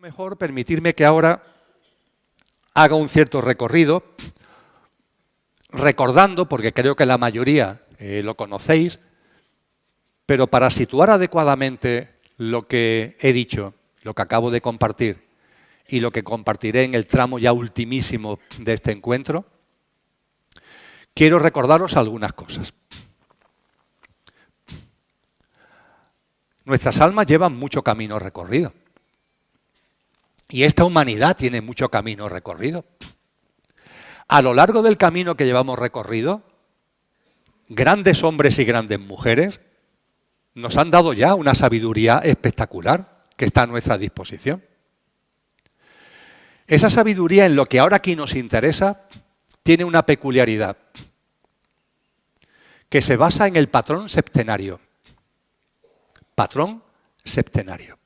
mejor permitirme que ahora haga un cierto recorrido, recordando, porque creo que la mayoría lo conocéis, pero para situar adecuadamente lo que he dicho, lo que acabo de compartir y lo que compartiré en el tramo ya ultimísimo de este encuentro, quiero recordaros algunas cosas. Nuestras almas llevan mucho camino recorrido. Y esta humanidad tiene mucho camino recorrido. A lo largo del camino que llevamos recorrido, grandes hombres y grandes mujeres nos han dado ya una sabiduría espectacular que está a nuestra disposición. Esa sabiduría, en lo que ahora aquí nos interesa, tiene una peculiaridad que se basa en el patrón septenario. Patrón septenario.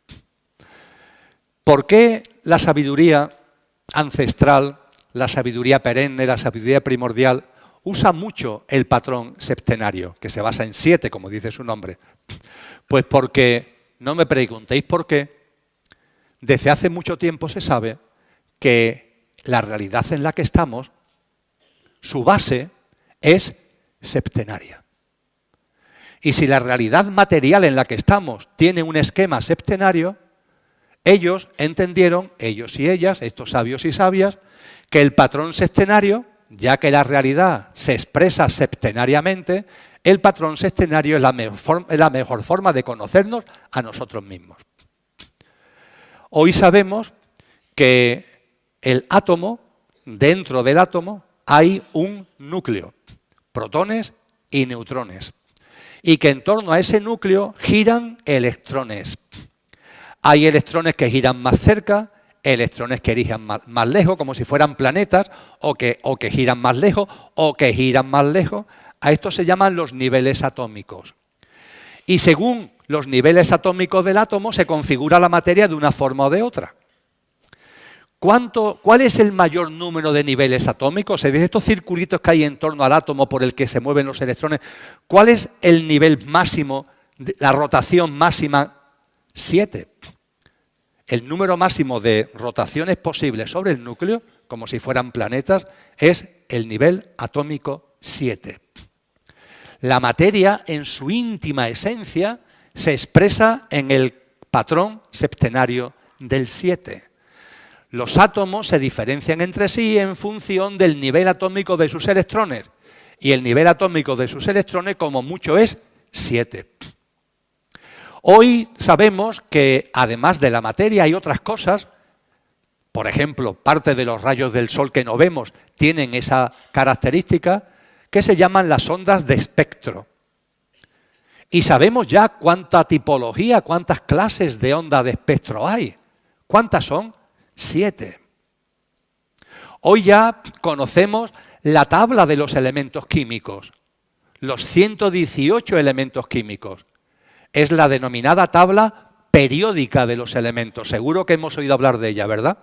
¿Por qué la sabiduría ancestral, la sabiduría perenne, la sabiduría primordial, usa mucho el patrón septenario, que se basa en 7, como dice su nombre? Pues porque, no me preguntéis por qué, desde hace mucho tiempo se sabe que la realidad en la que estamos, su base es septenaria. Y si la realidad material en la que estamos tiene un esquema septenario, ellos entendieron, ellos y ellas, estos sabios y sabias, que el patrón septenario, ya que la realidad se expresa septenariamente, el patrón septenario es la mejor forma de conocernos a nosotros mismos. Hoy sabemos que el átomo, dentro del átomo, hay un núcleo, protones y neutrones, y que en torno a ese núcleo giran electrones. Hay electrones que giran más cerca, electrones que giran más lejos, como si fueran planetas, o que giran más lejos, o que giran más lejos. A esto se llaman los niveles atómicos. Y según los niveles atómicos del átomo, se configura la materia de una forma o de otra. ¿Cuál es el mayor número de niveles atómicos? Se dice estos circulitos que hay en torno al átomo por el que se mueven los electrones. ¿Cuál es el nivel máximo, la rotación máxima? 7. El número máximo de rotaciones posibles sobre el núcleo, como si fueran planetas, es el nivel atómico 7. La materia, en su íntima esencia, se expresa en el patrón septenario del 7. Los átomos se diferencian entre sí en función del nivel atómico de sus electrones. Y el nivel atómico de sus electrones, como mucho, es 7. Hoy sabemos que, además de la materia, hay otras cosas. Por ejemplo, parte de los rayos del Sol que no vemos tienen esa característica que se llaman las ondas de espectro. Y sabemos ya cuánta tipología, cuántas clases de onda de espectro hay. ¿Cuántas son? 7. Hoy ya conocemos la tabla de los elementos químicos, los 118 elementos químicos. Es la denominada tabla periódica de los elementos. Seguro que hemos oído hablar de ella, ¿verdad?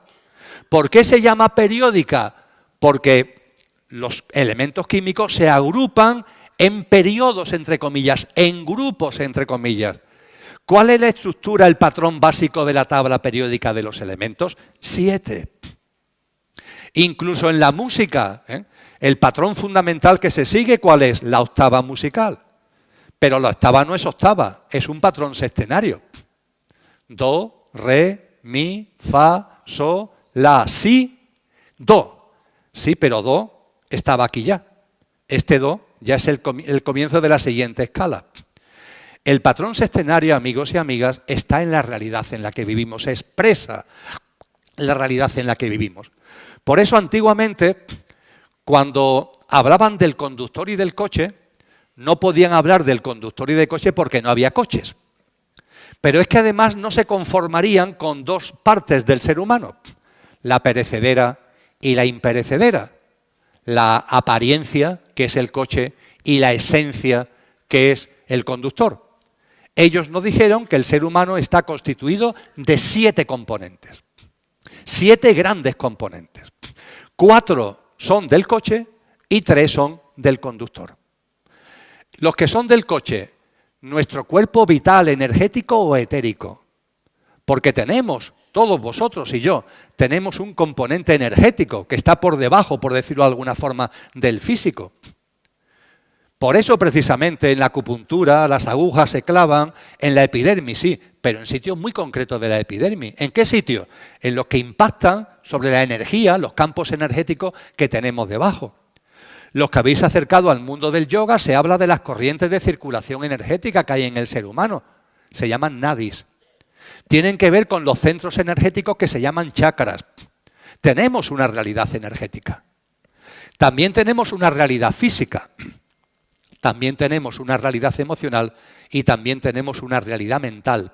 ¿Por qué se llama periódica? Porque los elementos químicos se agrupan en periodos, entre comillas, en grupos, entre comillas. ¿Cuál es la estructura, el patrón básico de la tabla periódica de los elementos? 7. Incluso en la música, el patrón fundamental que se sigue, ¿cuál es? La octava musical. Pero la octava no es octava, es un patrón septenario. Do, re, mi, fa, sol, la, si, do. Sí, pero do estaba aquí ya. Este do ya es el comienzo de la siguiente escala. El patrón septenario, amigos y amigas, está en la realidad en la que vivimos, se expresa la realidad en la que vivimos. Por eso, antiguamente, cuando hablaban del conductor y del coche, no podían hablar del conductor y del coche porque no había coches. Pero es que además no se conformarían con dos partes del ser humano, la perecedera y la imperecedera, la apariencia, que es el coche, y la esencia, que es el conductor. Ellos nos dijeron que el ser humano está constituido de 7 componentes, 7 grandes componentes. 4 son del coche y 3 son del conductor. Los que son del coche, nuestro cuerpo vital, energético o etérico, porque tenemos todos vosotros y yo, tenemos un componente energético que está por debajo, por decirlo de alguna forma, del físico. Por eso, precisamente, en la acupuntura las agujas se clavan en la epidermis, sí, pero en sitios muy concretos de la epidermis. ¿En qué sitios? En los que impactan sobre la energía, los campos energéticos que tenemos debajo. Los que habéis acercado al mundo del yoga, se habla de las corrientes de circulación energética que hay en el ser humano. Se llaman nadis. Tienen que ver con los centros energéticos que se llaman chakras. Tenemos una realidad energética. También tenemos una realidad física. También tenemos una realidad emocional y también tenemos una realidad mental.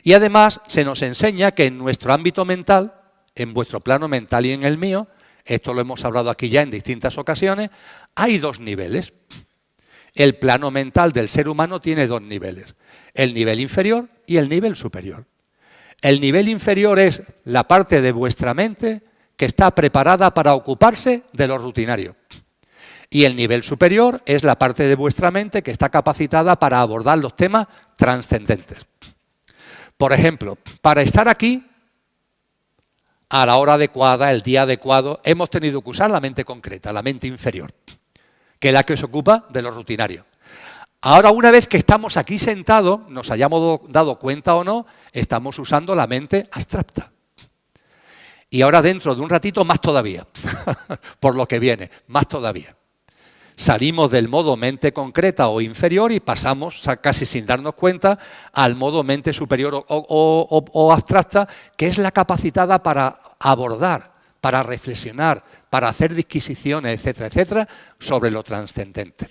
Y además se nos enseña que en nuestro ámbito mental, en vuestro plano mental y en el mío, esto lo hemos hablado aquí ya en distintas ocasiones, hay dos niveles. El plano mental del ser humano tiene dos niveles, el nivel inferior y el nivel superior. El nivel inferior es la parte de vuestra mente que está preparada para ocuparse de lo rutinario. Y el nivel superior es la parte de vuestra mente que está capacitada para abordar los temas trascendentes. Por ejemplo, para estar aquí, a la hora adecuada, el día adecuado, hemos tenido que usar la mente concreta, la mente inferior, que es la que se ocupa de lo rutinario. Ahora, una vez que estamos aquí sentados, nos hayamos dado cuenta o no, estamos usando la mente abstracta. Y ahora dentro de un ratito más todavía, por lo que viene, más todavía. Salimos del modo mente concreta o inferior y pasamos, casi sin darnos cuenta, al modo mente superior o abstracta, que es la capacitada para abordar, para reflexionar, para hacer disquisiciones, etcétera, etcétera, sobre lo trascendente.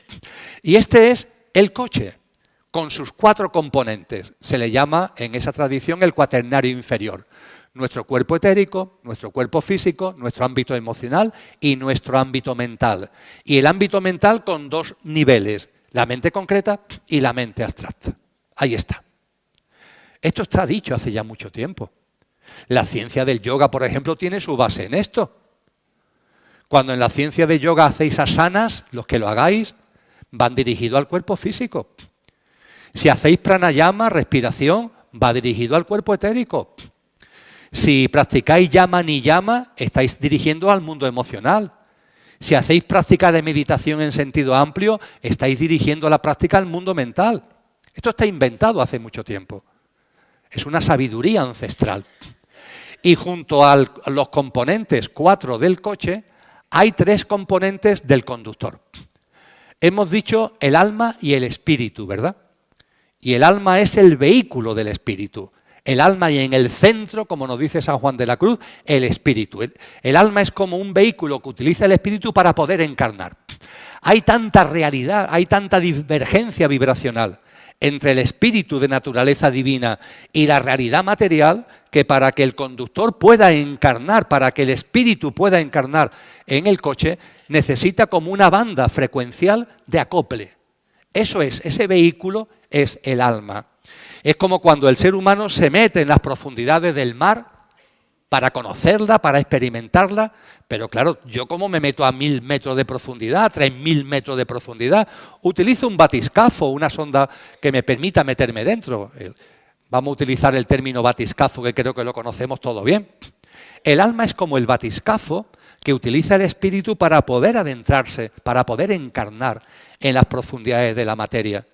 Y este es el coche, con sus 4 componentes. Se le llama, en esa tradición, el cuaternario inferior. Nuestro cuerpo etérico, nuestro cuerpo físico, nuestro ámbito emocional y nuestro ámbito mental. Y el ámbito mental con 2 niveles, la mente concreta y la mente abstracta. Ahí está. Esto está dicho hace ya mucho tiempo. La ciencia del yoga, por ejemplo, tiene su base en esto. Cuando en la ciencia del yoga hacéis asanas, los que lo hagáis, van dirigidos al cuerpo físico. Si hacéis pranayama, respiración, va dirigido al cuerpo etérico. Si practicáis yama niyama, estáis dirigiendo al mundo emocional. Si hacéis práctica de meditación en sentido amplio, estáis dirigiendo la práctica al mundo mental. Esto está inventado hace mucho tiempo. Es una sabiduría ancestral. Y junto a los componentes 4 del coche, hay 3 componentes del conductor. Hemos dicho el alma y el espíritu, ¿verdad? Y el alma es el vehículo del espíritu. El alma y en el centro, como nos dice San Juan de la Cruz, el espíritu. El alma es como un vehículo que utiliza el espíritu para poder encarnar. Hay tanta realidad, hay tanta divergencia vibracional entre el espíritu de naturaleza divina y la realidad material que para que el conductor pueda encarnar, para que el espíritu pueda encarnar en el coche, necesita como una banda frecuencial de acople. Eso es, ese vehículo es el alma. Es como cuando el ser humano se mete en las profundidades del mar para conocerla, para experimentarla, pero claro, yo como me meto a 1000 metros de profundidad, a 3000 metros de profundidad, utilizo un batiscafo, una sonda que me permita meterme dentro. Vamos a utilizar el término batiscafo, que creo que lo conocemos todo bien. El alma es como el batiscafo que utiliza el espíritu para poder adentrarse, para poder encarnar en las profundidades de la materia.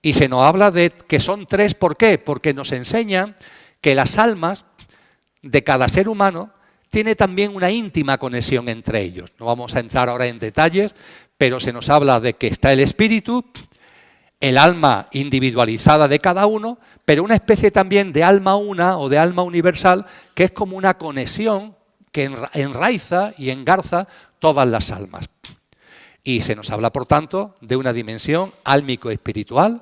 Y se nos habla de que son 3, ¿por qué? Porque nos enseñan que las almas de cada ser humano tiene también una íntima conexión entre ellos. No vamos a entrar ahora en detalles, pero se nos habla de que está el espíritu, el alma individualizada de cada uno, pero una especie también de alma una o de alma universal, que es como una conexión que enraiza y engarza todas las almas. Y se nos habla, por tanto, de una dimensión álmico-espiritual,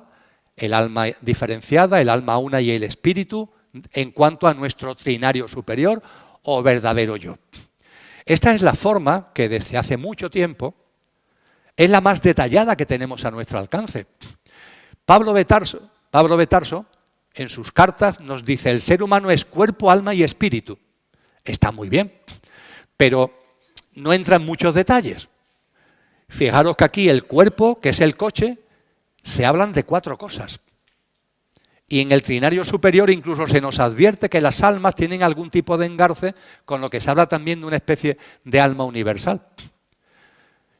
el alma diferenciada, el alma una y el espíritu, en cuanto a nuestro trinario superior o verdadero yo. Esta es la forma que desde hace mucho tiempo es la más detallada que tenemos a nuestro alcance. Pablo de Tarso, en sus cartas, nos dice: el ser humano es cuerpo, alma y espíritu. Está muy bien, pero no entra en muchos detalles. Fijaros que aquí el cuerpo, que es el coche, se hablan de 4 cosas. Y en el trinario superior incluso se nos advierte que las almas tienen algún tipo de engarce, con lo que se habla también de una especie de alma universal.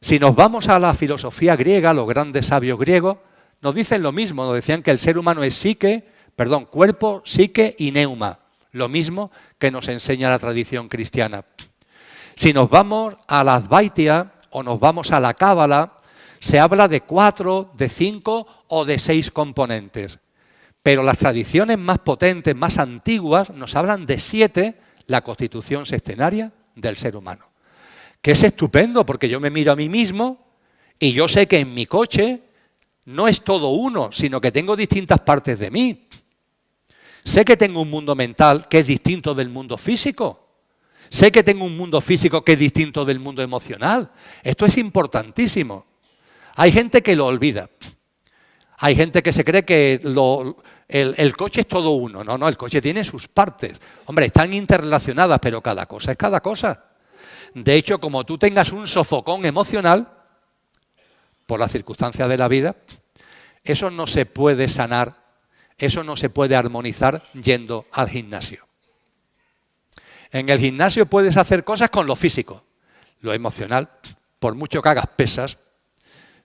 Si nos vamos a la filosofía griega, los grandes sabios griegos nos dicen lo mismo, nos decían que el ser humano es cuerpo, psique y neuma, lo mismo que nos enseña la tradición cristiana. Si nos vamos a la Advaita o nos vamos a la Cábala, se habla de 4, de 5 o de 6 componentes. Pero las tradiciones más potentes, más antiguas, nos hablan de 7, la constitución sextenaria del ser humano. Que es estupendo porque yo me miro a mí mismo y yo sé que en mi coche no es todo uno, sino que tengo distintas partes de mí. Sé que tengo un mundo mental que es distinto del mundo físico. Sé que tengo un mundo físico que es distinto del mundo emocional. Esto es importantísimo. Hay gente que lo olvida. Hay gente que se cree que el coche es todo uno. No, el coche tiene sus partes. Hombre, están interrelacionadas, pero cada cosa es cada cosa. De hecho, como tú tengas un sofocón emocional, por las circunstancias de la vida, eso no se puede sanar, eso no se puede armonizar yendo al gimnasio. En el gimnasio puedes hacer cosas con lo físico, lo emocional, por mucho que hagas pesas.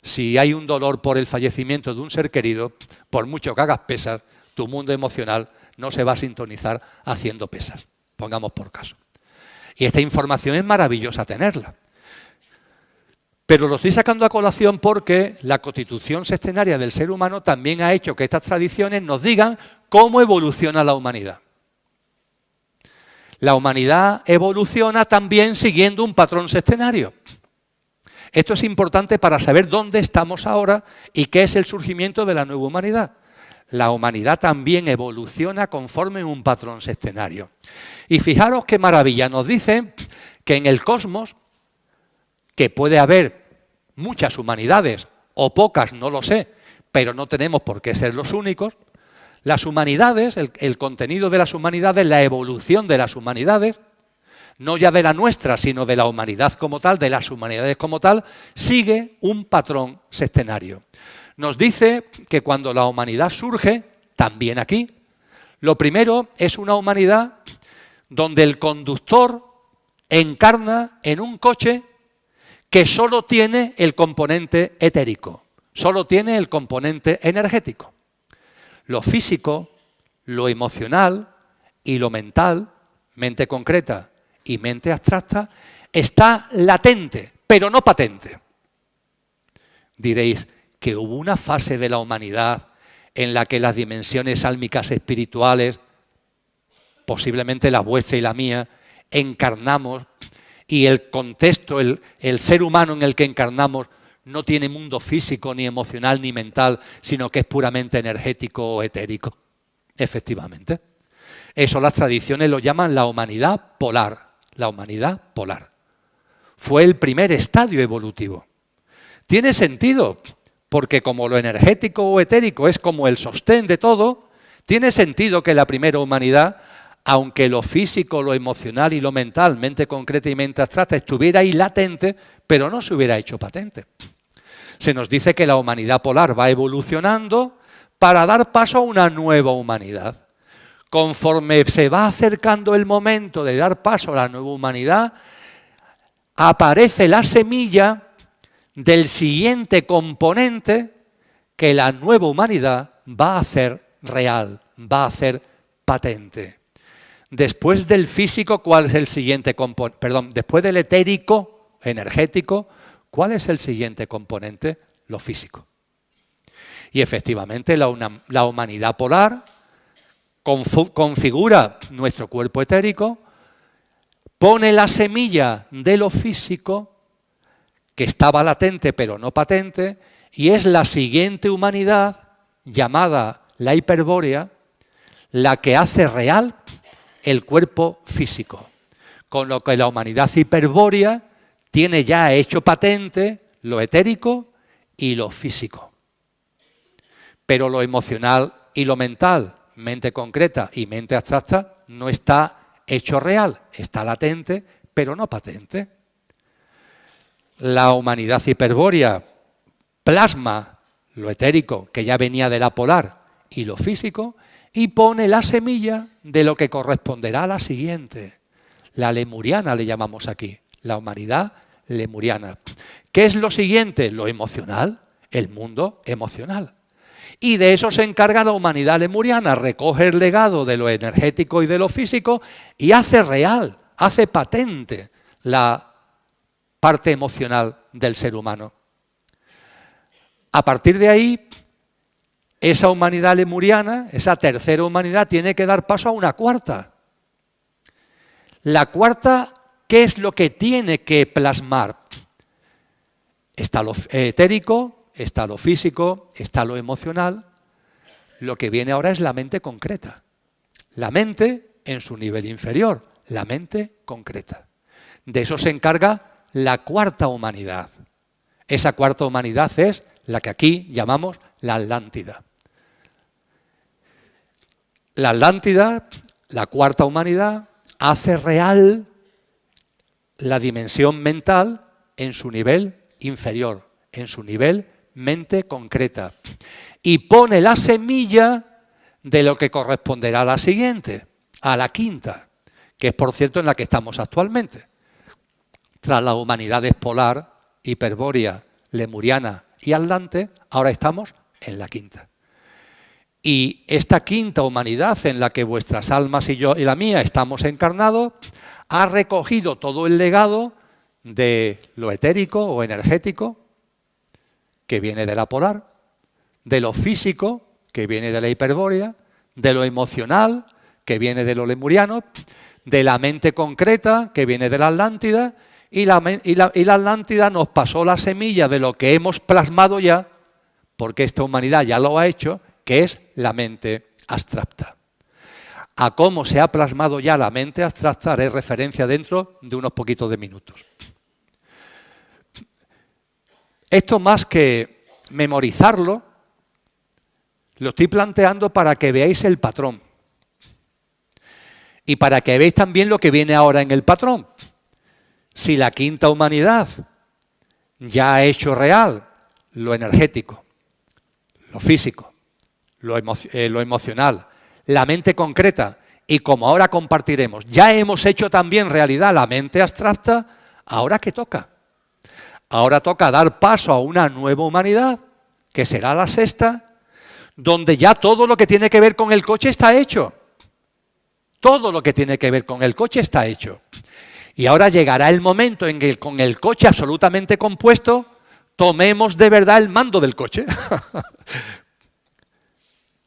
Si hay un dolor por el fallecimiento de un ser querido, por mucho que hagas pesas, tu mundo emocional no se va a sintonizar haciendo pesas, pongamos por caso. Y esta información es maravillosa tenerla. Pero lo estoy sacando a colación porque la constitución sextenaria del ser humano también ha hecho que estas tradiciones nos digan cómo evoluciona la humanidad. La humanidad evoluciona también siguiendo un patrón sextenario. Esto es importante para saber dónde estamos ahora y qué es el surgimiento de la nueva humanidad. La humanidad también evoluciona conforme un patrón sextenario. Y fijaros qué maravilla, nos dice que en el cosmos, que puede haber muchas humanidades o pocas, no lo sé, pero no tenemos por qué ser los únicos. Las humanidades, el contenido de las humanidades, la evolución de las humanidades, no ya de la nuestra, sino de la humanidad como tal, de las humanidades como tal, sigue un patrón sextenario. Nos dice que cuando la humanidad surge, también aquí, lo primero es una humanidad donde el conductor encarna en un coche que solo tiene el componente etérico, solo tiene el componente energético. Lo físico, lo emocional y lo mental, mente concreta y mente abstracta, está latente, pero no patente. Diréis que hubo una fase de la humanidad en la que las dimensiones álmicas espirituales, posiblemente la vuestra y la mía, encarnamos y el contexto, el ser humano en el que encarnamos no tiene mundo físico, ni emocional, ni mental, sino que es puramente energético o etérico. Efectivamente. Eso las tradiciones lo llaman la humanidad polar. La humanidad polar. Fue el primer estadio evolutivo. Tiene sentido, porque como lo energético o etérico es como el sostén de todo, tiene sentido que la primera humanidad, aunque lo físico, lo emocional y lo mental, mente concreta y mente abstracta, estuviera ahí latente, pero no se hubiera hecho patente. Se nos dice que la humanidad polar va evolucionando para dar paso a una nueva humanidad. Conforme se va acercando el momento de dar paso a la nueva humanidad, aparece la semilla del siguiente componente que la nueva humanidad va a hacer real, va a hacer patente. Después del físico, ¿cuál es el siguiente componente? Perdón, después del etérico, energético, ¿cuál es el siguiente componente? Lo físico. Y efectivamente la humanidad polar configura nuestro cuerpo etérico, pone la semilla de lo físico, que estaba latente pero no patente, y es la siguiente humanidad, llamada la hiperbórea, la que hace real el cuerpo físico. Con lo que la humanidad hiperbórea tiene ya hecho patente lo etérico y lo físico. Pero lo emocional y lo mental, mente concreta y mente abstracta, no está hecho real, está latente, pero no patente. La humanidad hiperbórea plasma lo etérico, que ya venía de la polar, y lo físico, y pone la semilla de lo que corresponderá a la siguiente. La lemuriana le llamamos aquí, la humanidad lemuriana. ¿Qué es lo siguiente? Lo emocional, el mundo emocional. Y de eso se encarga la humanidad lemuriana, recoge el legado de lo energético y de lo físico y hace real, hace patente la parte emocional del ser humano. A partir de ahí, esa humanidad lemuriana, esa tercera humanidad, tiene que dar paso a una cuarta. La cuarta, ¿qué es lo que tiene que plasmar? Está lo etérico, está lo físico, está lo emocional. Lo que viene ahora es la mente concreta. La mente en su nivel inferior, la mente concreta. De eso se encarga la cuarta humanidad. Esa cuarta humanidad es la que aquí llamamos la Atlántida. La Atlántida, la cuarta humanidad, hace real la dimensión mental en su nivel inferior, en su nivel mente concreta. Y pone la semilla de lo que corresponderá a la siguiente, a la quinta, que es por cierto en la que estamos actualmente. Tras las humanidades polar, hiperbórea, lemuriana y atlante, ahora estamos en la quinta. Y esta quinta humanidad en la que vuestras almas y yo y la mía estamos encarnados, ha recogido todo el legado de lo etérico o energético, que viene de la polar, de lo físico, que viene de la hiperbórea, de lo emocional, que viene de lo lemuriano, de la mente concreta, que viene de la Atlántida, y la Atlántida nos pasó la semilla de lo que hemos plasmado ya, porque esta humanidad ya lo ha hecho, que es la mente abstracta. A cómo se ha plasmado ya la mente abstracta haré referencia dentro de unos poquitos de minutos. Esto más que memorizarlo, lo estoy planteando para que veáis el patrón. Y para que veáis también lo que viene ahora en el patrón. Si la quinta humanidad ya ha hecho real lo energético, lo físico, lo emocional, la mente concreta, y como ahora compartiremos, ya hemos hecho también realidad la mente abstracta, ¿ahora qué toca? Ahora toca dar paso a una nueva humanidad, que será la sexta, donde ya todo lo que tiene que ver con el coche está hecho. Todo lo que tiene que ver con el coche está hecho. Y ahora llegará el momento en que con el coche absolutamente compuesto, tomemos de verdad el mando del coche.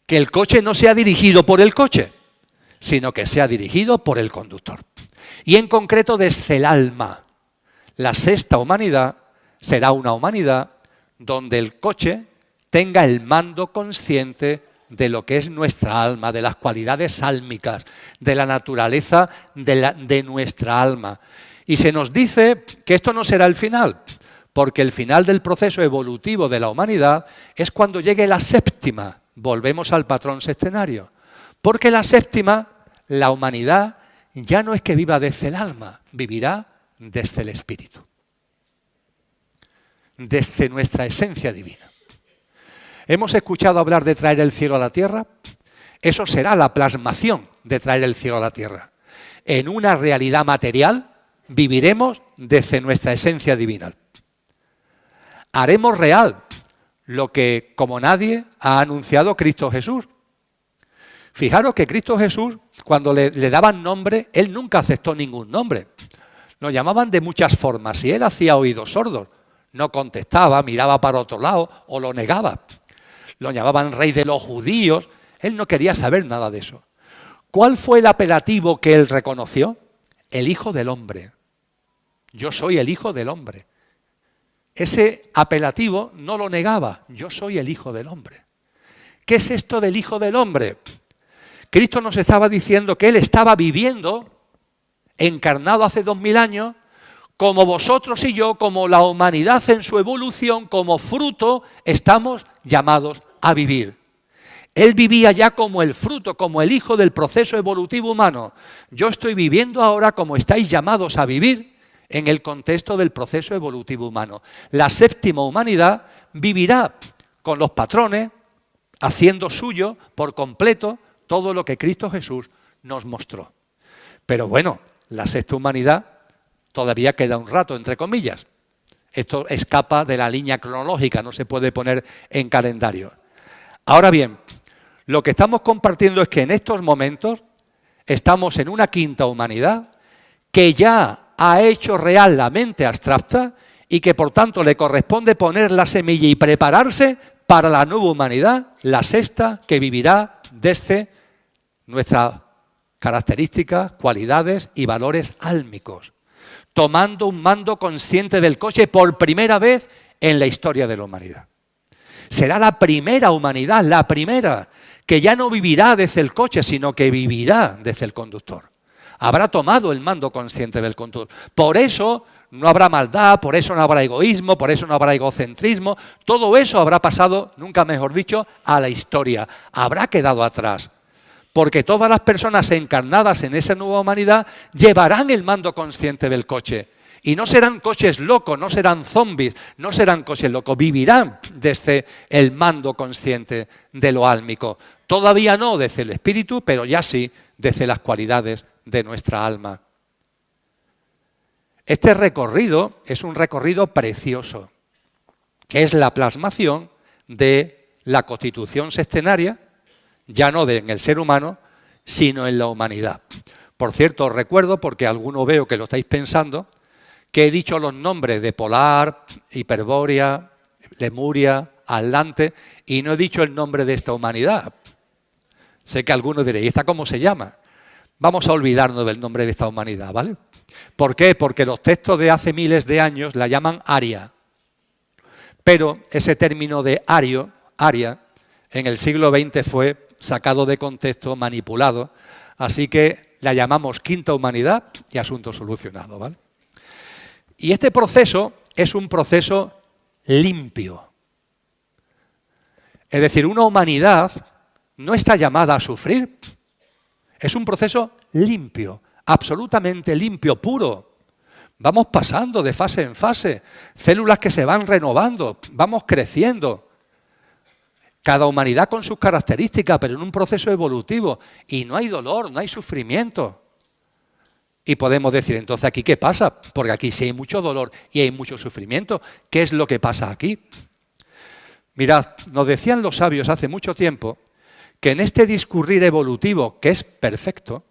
Que el coche no sea dirigido por el coche, sino que sea dirigido por el conductor. Y en concreto desde el alma. La sexta humanidad será una humanidad donde el coche tenga el mando consciente de lo que es nuestra alma, de las cualidades álmicas, de la naturaleza de nuestra alma. Y se nos dice que esto no será el final, porque el final del proceso evolutivo de la humanidad es cuando llegue la séptima. Volvemos al patrón sextenario. Porque la séptima, la humanidad, ya no es que viva desde el alma, vivirá desde el espíritu. Desde nuestra esencia divina. ¿Hemos escuchado hablar de traer el cielo a la tierra? Eso será la plasmación de traer el cielo a la tierra. En una realidad material viviremos desde nuestra esencia divina. Haremos real lo que, como nadie, ha anunciado Cristo Jesús. Fijaros que Cristo Jesús, cuando le daban nombre, Él nunca aceptó ningún nombre. Lo llamaban de muchas formas y Él hacía oídos sordos. No contestaba, miraba para otro lado o lo negaba. Lo llamaban rey de los judíos. Él no quería saber nada de eso. ¿Cuál fue el apelativo que Él reconoció? El Hijo del Hombre. Yo soy el Hijo del Hombre. Ese apelativo no lo negaba. Yo soy el Hijo del Hombre. ¿Qué es esto del Hijo del Hombre? Cristo nos estaba diciendo que Él estaba viviendo, encarnado hace 2000 años, como vosotros y yo, como la humanidad en su evolución, como fruto, estamos llamados a vivir. Él vivía ya como el fruto, como el hijo del proceso evolutivo humano. Yo estoy viviendo ahora como estáis llamados a vivir en el contexto del proceso evolutivo humano. La séptima humanidad vivirá con los patrones, haciendo suyo por completo todo lo que Cristo Jesús nos mostró. Pero bueno, la sexta humanidad todavía queda un rato, entre comillas. Esto escapa de la línea cronológica, no se puede poner en calendario. Ahora bien, lo que estamos compartiendo es que en estos momentos estamos en una quinta humanidad que ya ha hecho real la mente abstracta y que por tanto le corresponde poner la semilla y prepararse para la nueva humanidad, la sexta, que vivirá desde nuestras características, cualidades y valores álmicos, tomando un mando consciente del coche por primera vez en la historia de la humanidad. Será la primera humanidad, la primera, que ya no vivirá desde el coche, sino que vivirá desde el conductor. Habrá tomado el mando consciente del conductor. Por eso no habrá maldad, por eso no habrá egoísmo, por eso no habrá egocentrismo. Todo eso habrá pasado, nunca mejor dicho, a la historia. Habrá quedado atrás. Porque todas las personas encarnadas en esa nueva humanidad llevarán el mando consciente del coche. Y no serán coches locos, no serán zombies, no serán coches locos. Vivirán desde el mando consciente de lo álmico. Todavía no desde el espíritu, pero ya sí desde las cualidades de nuestra alma. Este recorrido es un recorrido precioso, que es la plasmación de la constitución sextenaria, ya no en el ser humano, sino en la humanidad. Por cierto, os recuerdo, porque alguno veo que lo estáis pensando, que he dicho los nombres de Polar, Hiperbórea, Lemuria, Atlante, y no he dicho el nombre de esta humanidad. Sé que algunos diréis, ¿y esta cómo se llama? Vamos a olvidarnos del nombre de esta humanidad, ¿vale? ¿Por qué? Porque los textos de hace miles de años la llaman Aria. Pero ese término de Aria, en el siglo XX fue sacado de contexto, manipulado, así que la llamamos quinta humanidad y asunto solucionado, ¿vale? Y este proceso es un proceso limpio. Es decir, una humanidad no está llamada a sufrir. Es un proceso limpio, absolutamente limpio, puro. Vamos pasando de fase en fase, células que se van renovando, vamos creciendo. Cada humanidad con sus características, pero en un proceso evolutivo. Y no hay dolor, no hay sufrimiento. Y podemos decir, entonces, ¿aquí qué pasa? Porque aquí sí hay mucho dolor y hay mucho sufrimiento. ¿Qué es lo que pasa aquí? Mirad, nos decían los sabios hace mucho tiempo que en este discurrir evolutivo, que es perfecto,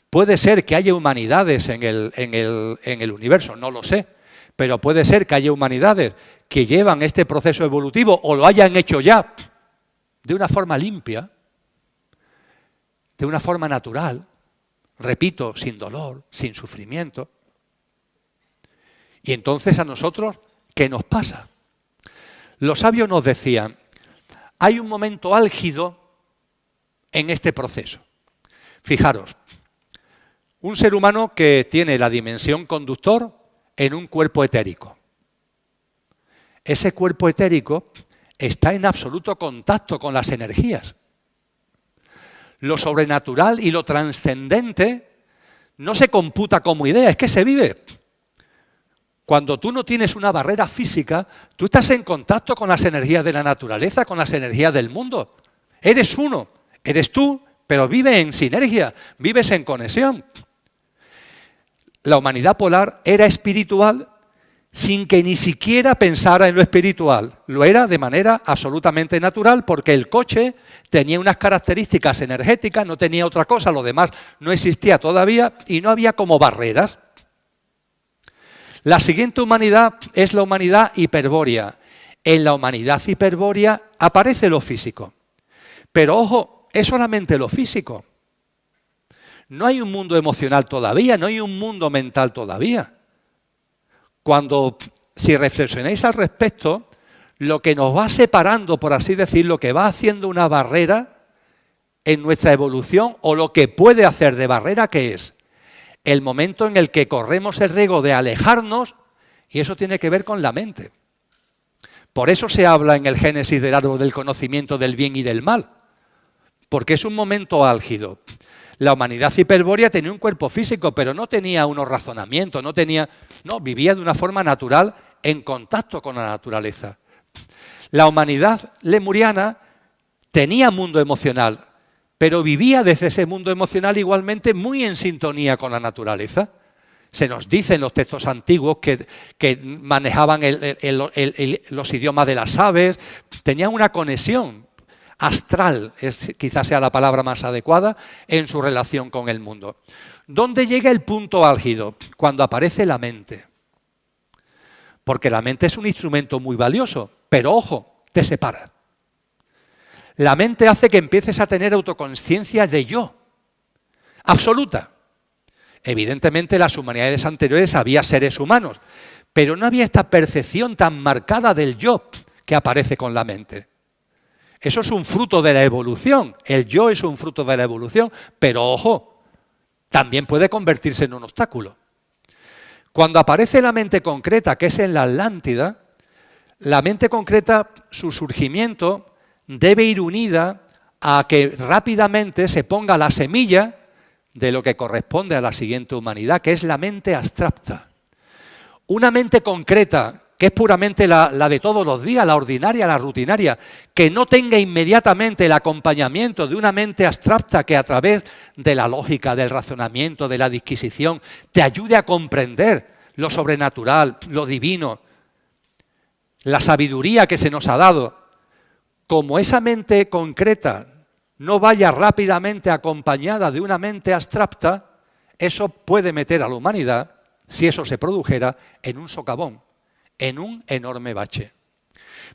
puede ser que haya humanidades en el universo, no lo sé, pero puede ser que haya humanidades que llevan este proceso evolutivo o lo hayan hecho ya de una forma limpia, de una forma natural, repito, sin dolor, sin sufrimiento. Y entonces a nosotros, ¿qué nos pasa? Los sabios nos decían, hay un momento álgido en este proceso. Fijaros, un ser humano que tiene la dimensión conductor en un cuerpo etérico. Ese cuerpo etérico está en absoluto contacto con las energías. Lo sobrenatural y lo trascendente no se computa como idea, es que se vive. Cuando tú no tienes una barrera física, tú estás en contacto con las energías de la naturaleza, con las energías del mundo. Eres uno, eres tú, pero vives en sinergia, vives en conexión. La humanidad polar era espiritual sin que ni siquiera pensara en lo espiritual. Lo era de manera absolutamente natural porque el coche tenía unas características energéticas, no tenía otra cosa, lo demás no existía todavía y no había como barreras. La siguiente humanidad es la humanidad hiperbórea. En la humanidad hiperbórea aparece lo físico. Pero ojo, es solamente lo físico. No hay un mundo emocional todavía, no hay un mundo mental todavía. Si reflexionáis al respecto, lo que nos va separando, por así decirlo, lo que va haciendo una barrera en nuestra evolución o lo que puede hacer de barrera, ¿qué es? El momento en el que corremos el riesgo de alejarnos, y eso tiene que ver con la mente. Por eso se habla en el Génesis del árbol del conocimiento del bien y del mal, porque es un momento álgido. La humanidad hiperbórea tenía un cuerpo físico, pero no tenía unos razonamientos, vivía de una forma natural en contacto con la naturaleza. La humanidad lemuriana tenía mundo emocional, pero vivía desde ese mundo emocional igualmente muy en sintonía con la naturaleza. Se nos dice en los textos antiguos que manejaban los idiomas de las aves, tenían una conexión astral, quizás sea la palabra más adecuada, en su relación con el mundo. ¿Dónde llega el punto álgido? Cuando aparece la mente. Porque la mente es un instrumento muy valioso, pero ojo, te separa. La mente hace que empieces a tener autoconsciencia de yo, absoluta. Evidentemente, en las humanidades anteriores había seres humanos, pero no había esta percepción tan marcada del yo que aparece con la mente. Eso es un fruto de la evolución, el yo es un fruto de la evolución, pero ojo, también puede convertirse en un obstáculo. Cuando aparece la mente concreta, que es en la Atlántida, la mente concreta, su surgimiento debe ir unida a que rápidamente se ponga la semilla de lo que corresponde a la siguiente humanidad, que es la mente abstracta. Una mente concreta, que es puramente la de todos los días, la ordinaria, la rutinaria, que no tenga inmediatamente el acompañamiento de una mente abstracta que a través de la lógica, del razonamiento, de la disquisición, te ayude a comprender lo sobrenatural, lo divino, la sabiduría que se nos ha dado. Como esa mente concreta no vaya rápidamente acompañada de una mente abstracta, eso puede meter a la humanidad, si eso se produjera, en un socavón, en un enorme bache.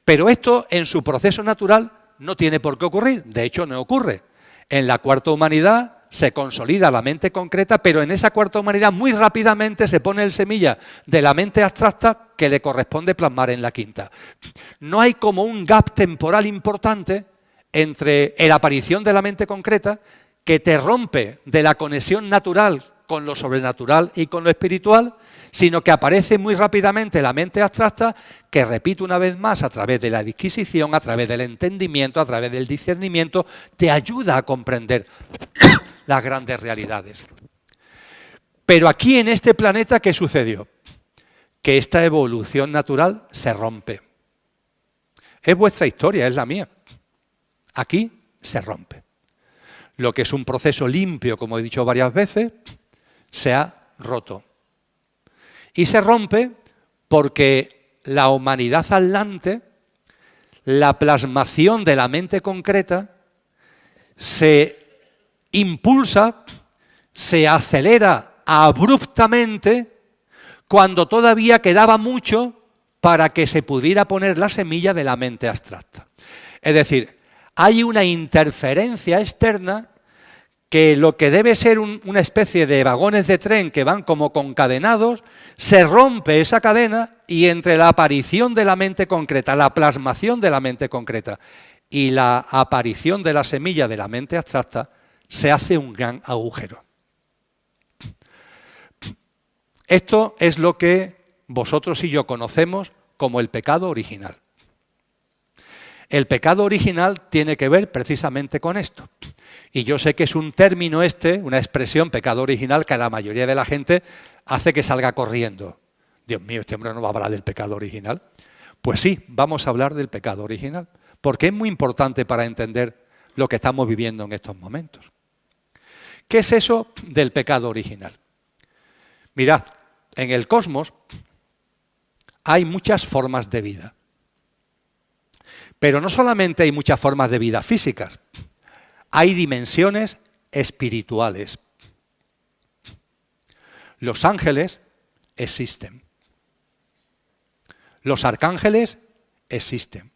Pero esto, en su proceso natural, no tiene por qué ocurrir. De hecho, no ocurre. En la cuarta humanidad se consolida la mente concreta, pero en esa cuarta humanidad muy rápidamente se pone el semilla de la mente abstracta que le corresponde plasmar en la quinta. No hay como un gap temporal importante entre la aparición de la mente concreta que te rompe de la conexión natural con lo sobrenatural y con lo espiritual, sino que aparece muy rápidamente la mente abstracta que, repito una vez más, a través de la disquisición, a través del entendimiento, a través del discernimiento, te ayuda a comprender las grandes realidades. Pero aquí en este planeta, ¿qué sucedió? Que esta evolución natural se rompe. Es vuestra historia, es la mía. Aquí se rompe. Lo que es un proceso limpio, como he dicho varias veces, se ha roto. Y se rompe porque la humanidad atlante, la plasmación de la mente concreta, se impulsa, se acelera abruptamente cuando todavía quedaba mucho para que se pudiera poner la semilla de la mente abstracta. Es decir, hay una interferencia externa que lo que debe ser una especie de vagones de tren que van como concadenados, se rompe esa cadena y entre la aparición de la mente concreta, la plasmación de la mente concreta y la aparición de la semilla de la mente abstracta, se hace un gran agujero. Esto es lo que vosotros y yo conocemos como el pecado original. El pecado original tiene que ver precisamente con esto. Y yo sé que es un término una expresión, pecado original, que a la mayoría de la gente hace que salga corriendo. Dios mío, este hombre no va a hablar del pecado original. Pues sí, vamos a hablar del pecado original, porque es muy importante para entender lo que estamos viviendo en estos momentos. ¿Qué es eso del pecado original? Mirad, en el cosmos hay muchas formas de vida. Pero no solamente hay muchas formas de vida físicas, hay dimensiones espirituales. Los ángeles existen. Los arcángeles existen.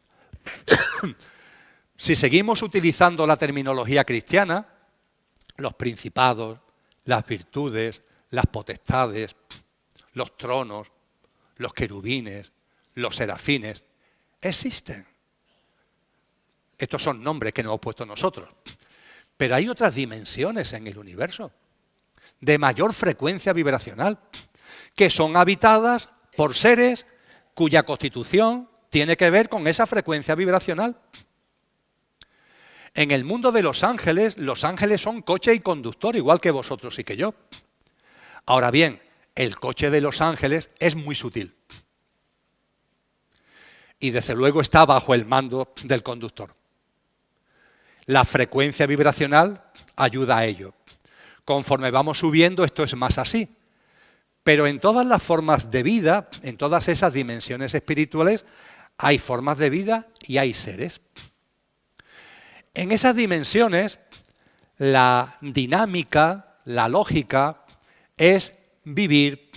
Si seguimos utilizando la terminología cristiana, los principados, las virtudes, las potestades, los tronos, los querubines, los serafines, existen. Estos son nombres que nos hemos puesto nosotros. Pero hay otras dimensiones en el universo, de mayor frecuencia vibracional, que son habitadas por seres cuya constitución tiene que ver con esa frecuencia vibracional. En el mundo de los ángeles son coche y conductor, igual que vosotros y que yo. Ahora bien, el coche de los ángeles es muy sutil. Y desde luego está bajo el mando del conductor. La frecuencia vibracional ayuda a ello. Conforme vamos subiendo, esto es más así. Pero en todas las formas de vida, en todas esas dimensiones espirituales, hay formas de vida y hay seres. En esas dimensiones, la dinámica, la lógica, es vivir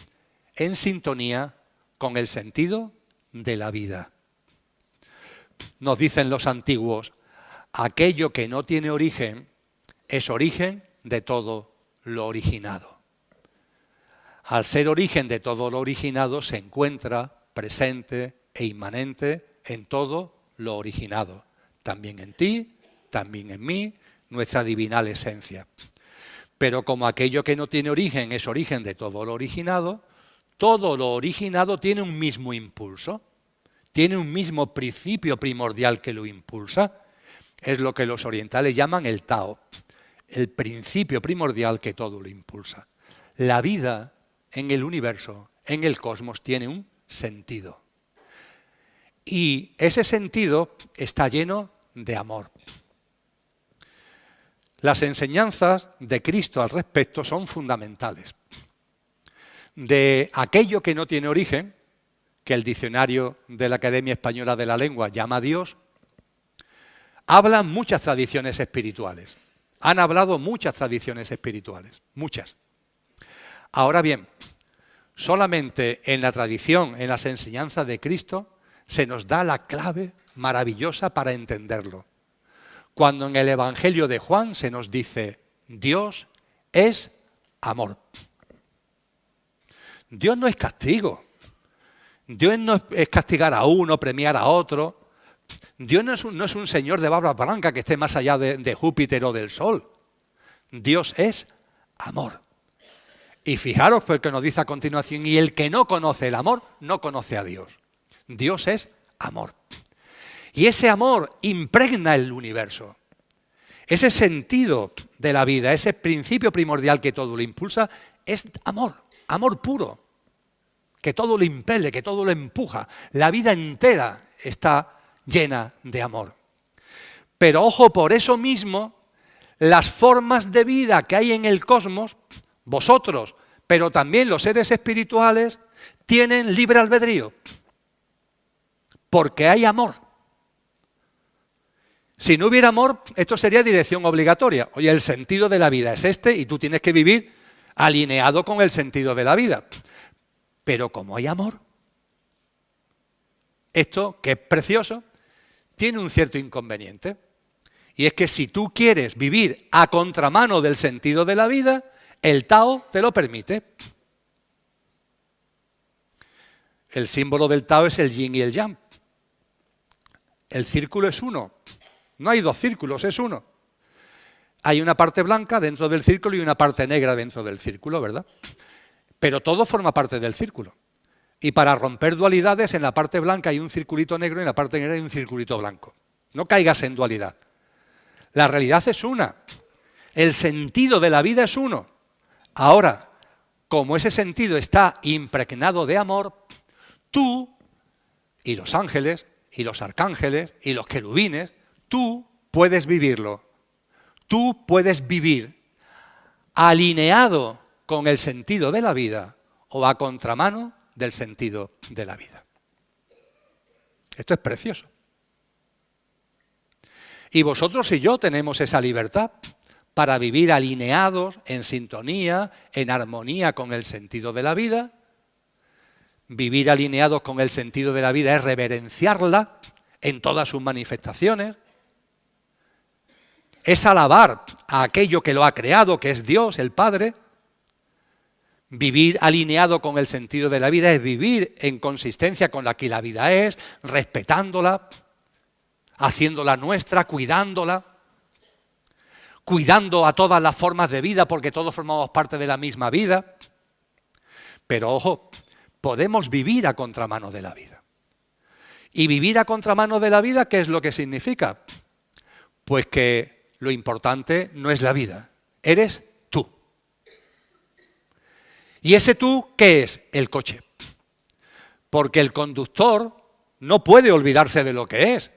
en sintonía con el sentido de la vida. Nos dicen los antiguos, aquello que no tiene origen es origen de todo lo originado. Al ser origen de todo lo originado se encuentra presente e inmanente en todo lo originado, también en ti, también en mí, nuestra divinal esencia. Pero como aquello que no tiene origen es origen de todo lo originado tiene un mismo impulso, tiene un mismo principio primordial que lo impulsa. Es lo que los orientales llaman el Tao, el principio primordial que todo lo impulsa. La vida en el universo, en el cosmos, tiene un sentido. Y ese sentido está lleno de amor. Las enseñanzas de Cristo al respecto son fundamentales. De aquello que no tiene origen, que el diccionario de la Academia Española de la Lengua llama Dios, hablan muchas tradiciones espirituales. Han hablado muchas tradiciones espirituales, muchas. Ahora bien, solamente en la tradición, en las enseñanzas de Cristo, se nos da la clave maravillosa para entenderlo. Cuando en el Evangelio de Juan se nos dice, Dios es amor. Dios no es castigo. Dios no es castigar a uno, premiar a otro. Dios no es un señor de barba blanca que esté más allá de Júpiter o del Sol. Dios es amor. Y fijaros porque nos dice a continuación, y el que no conoce el amor, no conoce a Dios. Dios es amor. Y ese amor impregna el universo. Ese sentido de la vida, ese principio primordial que todo lo impulsa, es amor, amor puro, que todo lo impele, que todo lo empuja. La vida entera está llena de amor. Pero ojo, por eso mismo, las formas de vida que hay en el cosmos, vosotros, pero también los seres espirituales, tienen libre albedrío, porque hay amor. Si no hubiera amor, esto sería dirección obligatoria. Oye, el sentido de la vida es este y tú tienes que vivir alineado con el sentido de la vida. Pero como hay amor, esto, que es precioso, tiene un cierto inconveniente. Y es que si tú quieres vivir a contramano del sentido de la vida, el Tao te lo permite. El símbolo del Tao es el yin y el yang. El círculo es uno. No hay dos círculos, es uno. Hay una parte blanca dentro del círculo y una parte negra dentro del círculo, ¿verdad? Pero todo forma parte del círculo. Y para romper dualidades, en la parte blanca hay un circulito negro y en la parte negra hay un circulito blanco. No caigas en dualidad. La realidad es una. El sentido de la vida es uno. Ahora, como ese sentido está impregnado de amor, tú y los ángeles y los arcángeles y los querubines, tú puedes vivirlo. Tú puedes vivir alineado con el sentido de la vida o a contramano del sentido de la vida. Esto es precioso. Y vosotros y yo tenemos esa libertad para vivir alineados, en sintonía, en armonía con el sentido de la vida. Vivir alineados con el sentido de la vida es reverenciarla en todas sus manifestaciones. Es alabar a aquello que lo ha creado, que es Dios, el Padre. Vivir alineado con el sentido de la vida es vivir en consistencia con la que la vida es, respetándola, haciéndola nuestra, cuidándola, cuidando a todas las formas de vida porque todos formamos parte de la misma vida. Pero ojo, podemos vivir a contramano de la vida. ¿Y vivir a contramano de la vida qué es lo que significa? Pues que lo importante no es la vida, eres tú. ¿Y ese tú qué es? El coche. Porque el conductor no puede olvidarse de lo que es.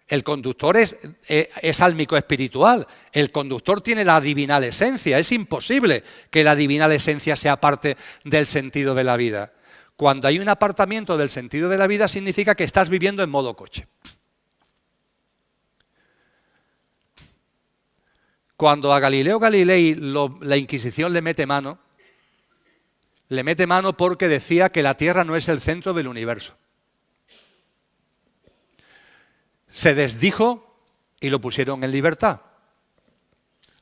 El conductor es álmico espiritual. El conductor tiene la divinal esencia. Es imposible que la divinal esencia sea parte del sentido de la vida. Cuando hay un apartamiento del sentido de la vida, significa que estás viviendo en modo coche. Cuando a Galileo Galilei la Inquisición le mete mano porque decía que la Tierra no es el centro del universo. Se desdijo y lo pusieron en libertad.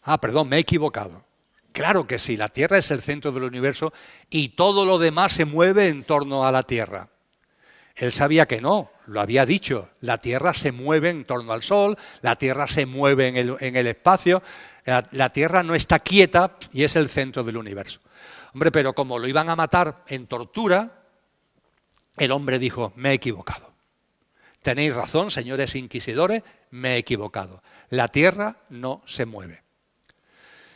Ah, perdón, me he equivocado. Claro que sí, la Tierra es el centro del universo y todo lo demás se mueve en torno a la Tierra. Él sabía que no, lo había dicho, la Tierra se mueve en torno al Sol, la Tierra se mueve en el espacio, la Tierra no está quieta y es el centro del universo. Hombre, pero como lo iban a matar en tortura, el hombre dijo, me he equivocado. Tenéis razón, señores inquisidores, me he equivocado. La Tierra no se mueve.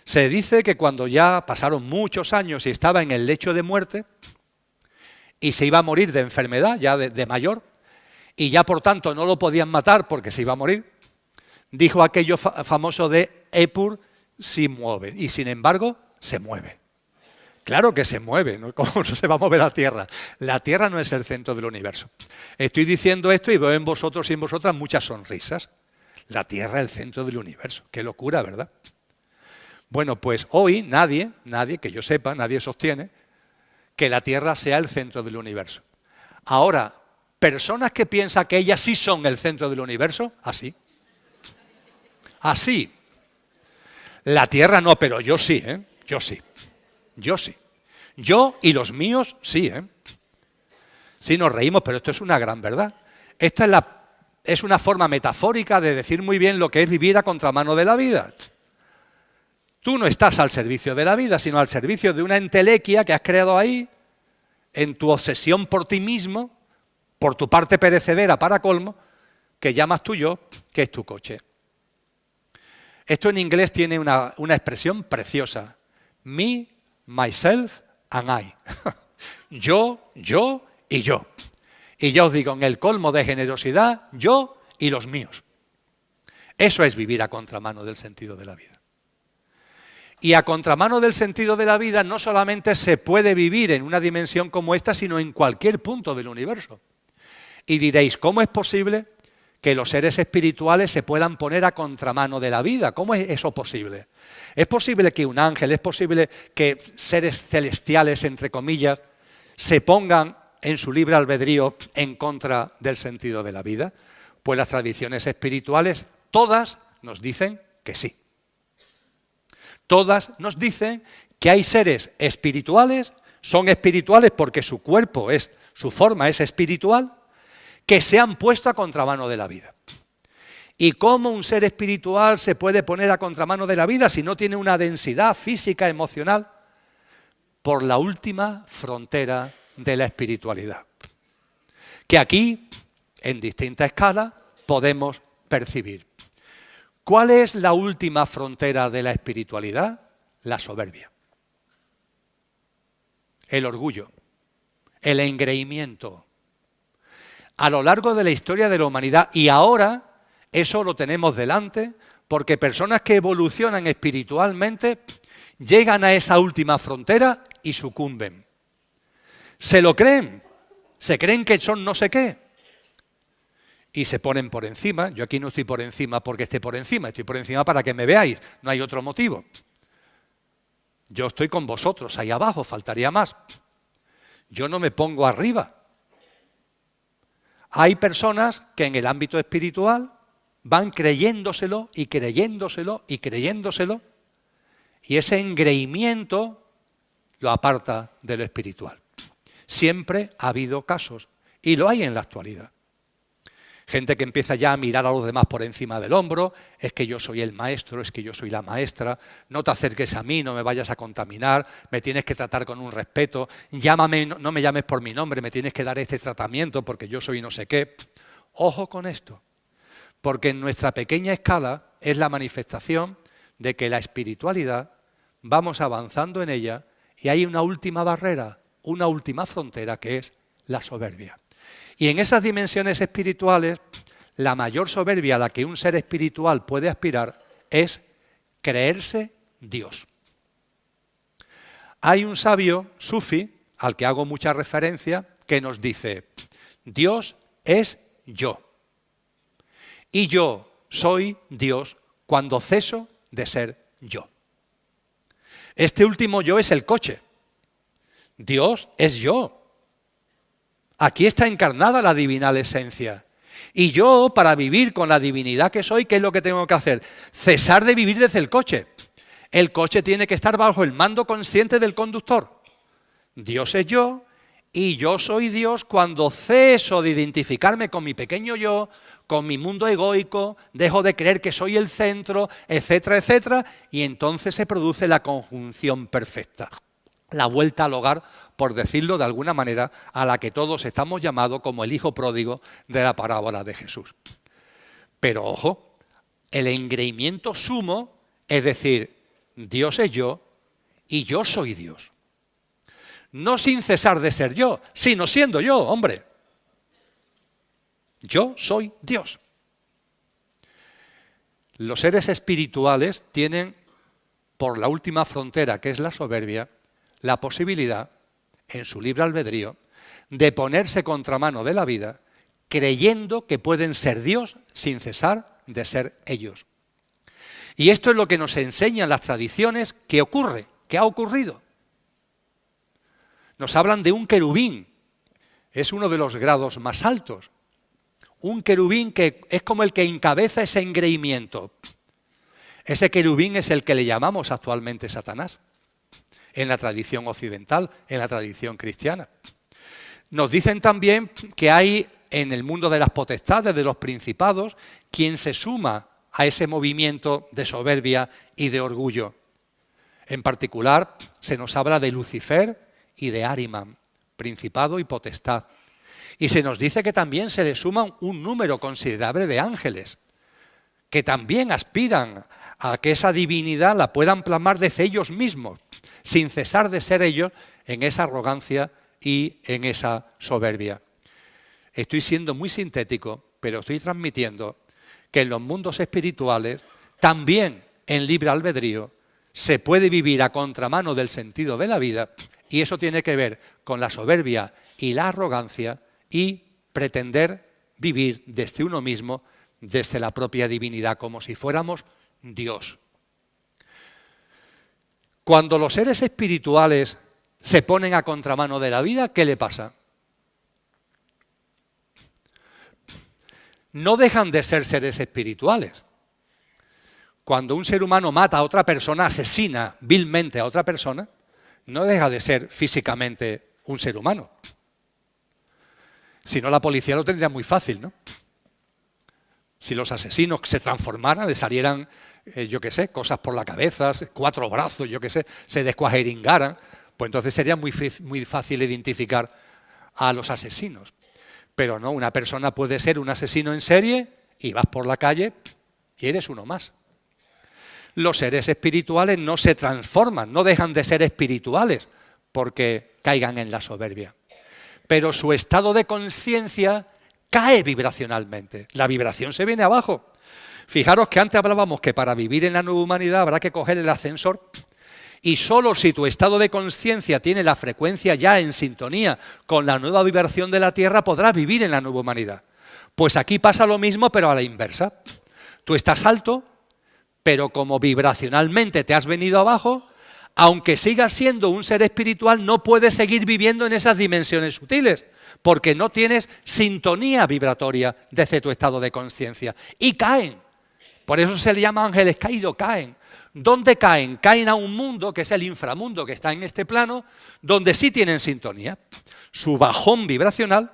Se dice que cuando ya pasaron muchos años y estaba en el lecho de muerte y se iba a morir de enfermedad, ya de mayor, y ya por tanto no lo podían matar porque se iba a morir, dijo aquello famoso de Epur si mueve, y sin embargo se mueve. Claro que se mueve, ¿no? ¿Cómo no se va a mover la Tierra? La Tierra no es el centro del universo. Estoy diciendo esto y veo en vosotros y en vosotras muchas sonrisas. La Tierra es el centro del universo. Qué locura, ¿verdad? Bueno, pues hoy nadie, que yo sepa, nadie sostiene que la Tierra sea el centro del universo. Ahora, personas que piensan que ellas sí son el centro del universo, así. Así. La Tierra no, pero yo sí, ¿eh? Yo sí. Yo sí. Yo y los míos sí, ¿eh? Sí, nos reímos, pero esto es una gran verdad. Esta es una forma metafórica de decir muy bien lo que es vivir a contramano de la vida. Tú no estás al servicio de la vida, sino al servicio de una entelequia que has creado ahí, en tu obsesión por ti mismo, por tu parte perecedera para colmo, que llamas tu yo, que es tu coche. Esto en inglés tiene una expresión preciosa. Me, myself and I. Yo y yo. Y ya os digo, en el colmo de generosidad, yo y los míos. Eso es vivir a contramano del sentido de la vida. Y a contramano del sentido de la vida no solamente se puede vivir en una dimensión como esta, sino en cualquier punto del universo. Y diréis, ¿cómo es posible que los seres espirituales se puedan poner a contramano de la vida? ¿Cómo es eso posible? ¿Es posible que un ángel, es posible que seres celestiales, entre comillas, se pongan en su libre albedrío en contra del sentido de la vida? Pues las tradiciones espirituales, todas nos dicen que sí. Todas nos dicen que hay seres espirituales, son espirituales porque su cuerpo su forma es espiritual, que se han puesto a contramano de la vida. ¿Y cómo un ser espiritual se puede poner a contramano de la vida si no tiene una densidad física, emocional? Por la última frontera de la espiritualidad, que aquí, en distinta escala, podemos percibir. ¿Cuál es la última frontera de la espiritualidad? La soberbia, el orgullo, el engreimiento. A lo largo de la historia de la humanidad, y ahora eso lo tenemos delante, porque personas que evolucionan espiritualmente llegan a esa última frontera y sucumben. Se lo creen, se creen que son no sé qué. Y se ponen por encima. Yo aquí no estoy por encima porque esté por encima, estoy por encima para que me veáis, no hay otro motivo. Yo estoy con vosotros ahí abajo, faltaría más. Yo no me pongo arriba. Hay personas que en el ámbito espiritual van creyéndoselo y creyéndoselo y creyéndoselo, y ese engreimiento lo aparta de lo espiritual. Siempre ha habido casos, y lo hay en la actualidad. Gente que empieza ya a mirar a los demás por encima del hombro, es que yo soy el maestro, es que yo soy la maestra, no te acerques a mí, no me vayas a contaminar, me tienes que tratar con un respeto, llámame, no me llames por mi nombre, me tienes que dar este tratamiento porque yo soy no sé qué. Ojo con esto, porque en nuestra pequeña escala es la manifestación de que la espiritualidad, vamos avanzando en ella y hay una última barrera, una última frontera que es la soberbia. Y en esas dimensiones espirituales, la mayor soberbia a la que un ser espiritual puede aspirar es creerse Dios. Hay un sabio sufi, al que hago mucha referencia, que nos dice: Dios es yo. Y yo soy Dios cuando ceso de ser yo. Este último yo es el coche. Dios es yo. Aquí está encarnada la divinal esencia. Y yo, para vivir con la divinidad que soy, ¿qué es lo que tengo que hacer? Cesar de vivir desde el coche. El coche tiene que estar bajo el mando consciente del conductor. Dios es yo y yo soy Dios cuando ceso de identificarme con mi pequeño yo, con mi mundo egoico, dejo de creer que soy el centro, etcétera, etcétera, y entonces se produce la conjunción perfecta. La vuelta al hogar, por decirlo de alguna manera, a la que todos estamos llamados como el hijo pródigo de la parábola de Jesús. Pero ojo, el engreimiento sumo, es decir, Dios es yo y yo soy Dios. No sin cesar de ser yo, sino siendo yo, hombre. Yo soy Dios. Los seres espirituales tienen, por la última frontera, que es la soberbia, la posibilidad, en su libre albedrío, de ponerse contramano de la vida, creyendo que pueden ser Dios sin cesar de ser ellos. Y esto es lo que nos enseñan las tradiciones que ocurre, que ha ocurrido. Nos hablan de un querubín, es uno de los grados más altos. Un querubín que es como el que encabeza ese engreimiento. Ese querubín es el que le llamamos actualmente Satanás, en la tradición occidental, en la tradición cristiana. Nos dicen también que hay en el mundo de las potestades, de los principados, quien se suma a ese movimiento de soberbia y de orgullo. En particular, se nos habla de Lucifer y de Ahriman, principado y potestad. Y se nos dice que también se le suman un número considerable de ángeles, que también aspiran a que esa divinidad la puedan plasmar desde ellos mismos, sin cesar de ser ellos en esa arrogancia y en esa soberbia. Estoy siendo muy sintético, pero estoy transmitiendo que en los mundos espirituales, también en libre albedrío, se puede vivir a contramano del sentido de la vida, y eso tiene que ver con la soberbia y la arrogancia y pretender vivir desde uno mismo, desde la propia divinidad, como si fuéramos Dios. Cuando los seres espirituales se ponen a contramano de la vida, ¿qué le pasa? No dejan de ser seres espirituales. Cuando un ser humano mata a otra persona, asesina vilmente a otra persona, no deja de ser físicamente un ser humano. Si no, la policía lo tendría muy fácil, ¿no? Si los asesinos se transformaran, le salieran, yo qué sé, cosas por la cabeza, 4 brazos, yo qué sé, se descuajeringaran, pues entonces sería muy fácil identificar a los asesinos. Pero no, una persona puede ser un asesino en serie y vas por la calle y eres uno más. Los seres espirituales no se transforman, no dejan de ser espirituales porque caigan en la soberbia. Pero su estado de conciencia cae vibracionalmente. La vibración se viene abajo. Fijaros que antes hablábamos que para vivir en la nueva humanidad habrá que coger el ascensor, y solo si tu estado de conciencia tiene la frecuencia ya en sintonía con la nueva vibración de la Tierra, podrás vivir en la nueva humanidad. Pues aquí pasa lo mismo, pero a la inversa. Tú estás alto, pero como vibracionalmente te has venido abajo, aunque sigas siendo un ser espiritual, no puedes seguir viviendo en esas dimensiones sutiles, porque no tienes sintonía vibratoria desde tu estado de conciencia. Y caen. Por eso se le llama ángeles caídos, caen. ¿Dónde caen? Caen a un mundo, que es el inframundo que está en este plano, donde sí tienen sintonía. Su bajón vibracional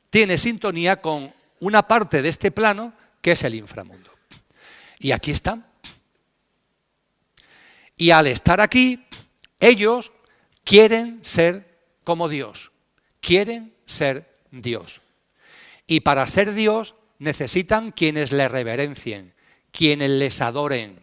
tiene sintonía con una parte de este plano, que es el inframundo. Y aquí están. Y al estar aquí, ellos quieren ser como Dios. Quieren ser Dios. Y para ser Dios necesitan quienes le reverencien, quienes les adoren,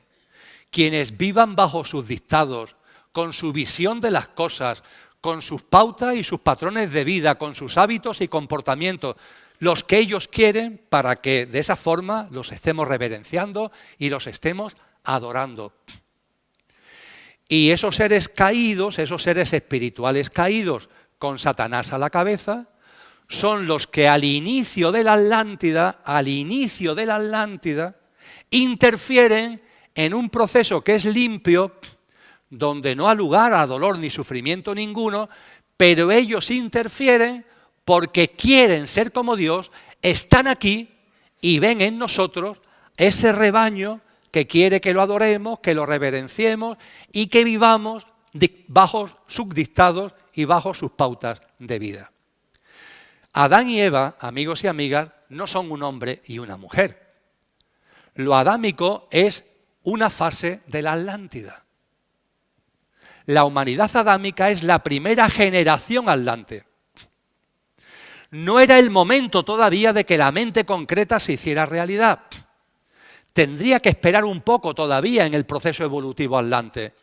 quienes vivan bajo sus dictados, con su visión de las cosas, con sus pautas y sus patrones de vida, con sus hábitos y comportamientos. los que ellos quieren para que de esa forma los estemos reverenciando y los estemos adorando. Y esos seres caídos, esos seres espirituales caídos con Satanás a la cabeza, son los que al inicio de la Atlántida, interfieren en un proceso que es limpio, donde no ha lugar a dolor ni sufrimiento ninguno, pero ellos interfieren porque quieren ser como Dios, están aquí y ven en nosotros ese rebaño que quiere que lo adoremos, que lo reverenciemos y que vivamos bajo sus dictados y bajo sus pautas de vida. Adán y Eva, amigos y amigas, no son un hombre y una mujer. Lo adámico es una fase de la Atlántida. La humanidad adámica es la primera generación atlante. No era el momento todavía de que la mente concreta se hiciera realidad. Tendría que esperar un poco todavía en el proceso evolutivo atlante.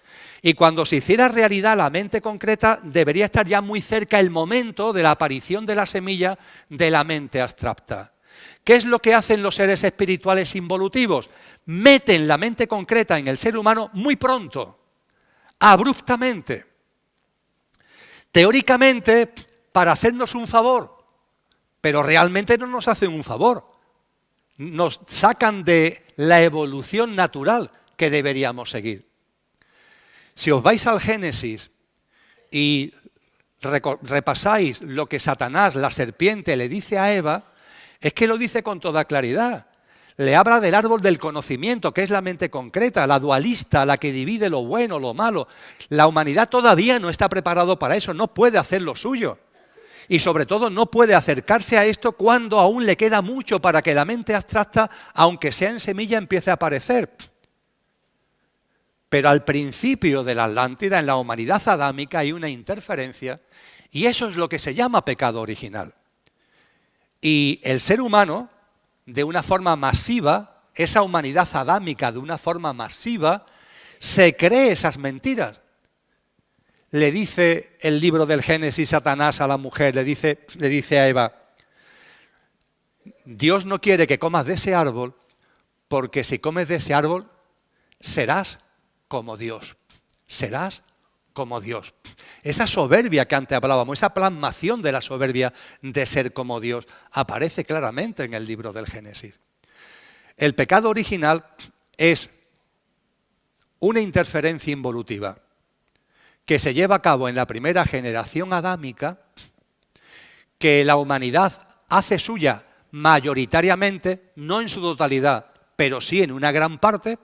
Y cuando se hiciera realidad la mente concreta, debería estar ya muy cerca el momento de la aparición de la semilla de la mente abstracta. ¿Qué es lo que hacen los seres espirituales involutivos? Meten la mente concreta en el ser humano muy pronto, abruptamente. Teóricamente, para hacernos un favor, pero realmente no nos hacen un favor. Nos sacan de la evolución natural que deberíamos seguir. Si os vais al Génesis y repasáis lo que Satanás, la serpiente, le dice a Eva, es que lo dice con toda claridad. Le habla del árbol del conocimiento, que es la mente concreta, la dualista, la que divide lo bueno, lo malo. La humanidad todavía no está preparado para eso, no puede hacer lo suyo. Y sobre todo no puede acercarse a esto cuando aún le queda mucho para que la mente abstracta, aunque sea en semilla, empiece a aparecer. Pero al principio de la Atlántida, en la humanidad adámica, hay una interferencia y eso es lo que se llama pecado original. Y el ser humano, de una forma masiva, esa humanidad adámica de una forma masiva, se cree esas mentiras. Le dice el libro del Génesis Satanás a la mujer, le dice a Eva, Dios no quiere que comas de ese árbol, porque si comes de ese árbol, serás como Dios. Serás como Dios. Esa soberbia que antes hablábamos, esa plasmación de la soberbia de ser como Dios, aparece claramente en el libro del Génesis. El pecado original es una interferencia involutiva que se lleva a cabo en la primera generación adámica, que la humanidad hace suya mayoritariamente, no en su totalidad, pero sí en una gran parte,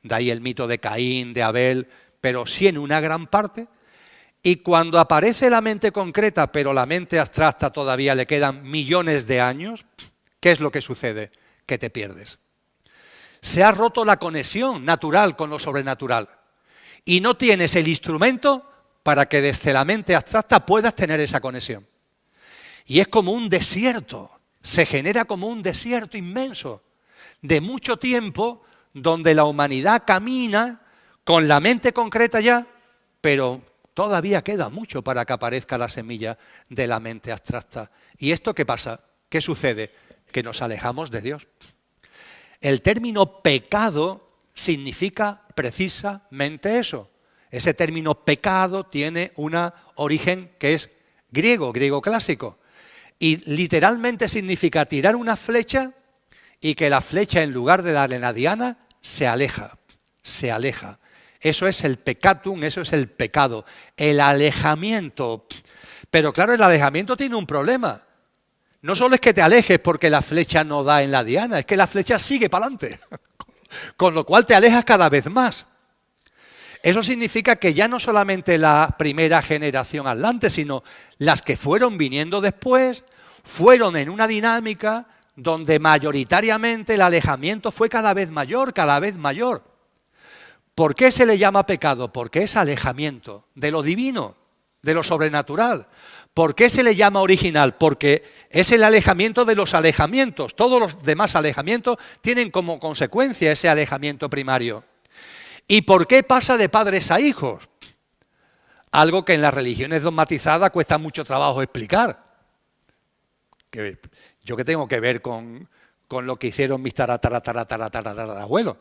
de ahí el mito de Caín, de Abel, pero sí en una gran parte, y cuando aparece la mente concreta, pero la mente abstracta todavía le quedan millones de años, ¿qué es lo que sucede? Que te pierdes. Se ha roto la conexión natural con lo sobrenatural. Y no tienes el instrumento para que desde la mente abstracta puedas tener esa conexión. Y es como un desierto, se genera como un desierto inmenso, de mucho tiempo, donde la humanidad camina con la mente concreta ya, pero todavía queda mucho para que aparezca la semilla de la mente abstracta. ¿Y esto qué pasa? ¿Qué sucede? Que nos alejamos de Dios. El término pecado significa precisamente eso. Ese término pecado tiene un origen que es griego clásico. Y literalmente significa tirar una flecha y que la flecha, en lugar de darle la diana, se aleja. Eso es el peccatum, eso es el pecado, el alejamiento. Pero claro, el alejamiento tiene un problema. No solo es que te alejes porque la flecha no da en la diana, es que la flecha sigue para adelante. Con lo cual te alejas cada vez más. Eso significa que ya no solamente la primera generación adelante, sino las que fueron viniendo después, fueron en una dinámica donde mayoritariamente el alejamiento fue cada vez mayor, cada vez mayor. ¿Por qué se le llama pecado? Porque es alejamiento de lo divino, de lo sobrenatural. ¿Por qué se le llama original? Porque es el alejamiento de los alejamientos. Todos los demás alejamientos tienen como consecuencia ese alejamiento primario. ¿Y por qué pasa de padres a hijos? Algo que en las religiones dogmatizadas cuesta mucho trabajo explicar. ¿Yo qué tengo que ver con lo que hicieron mis abuelos?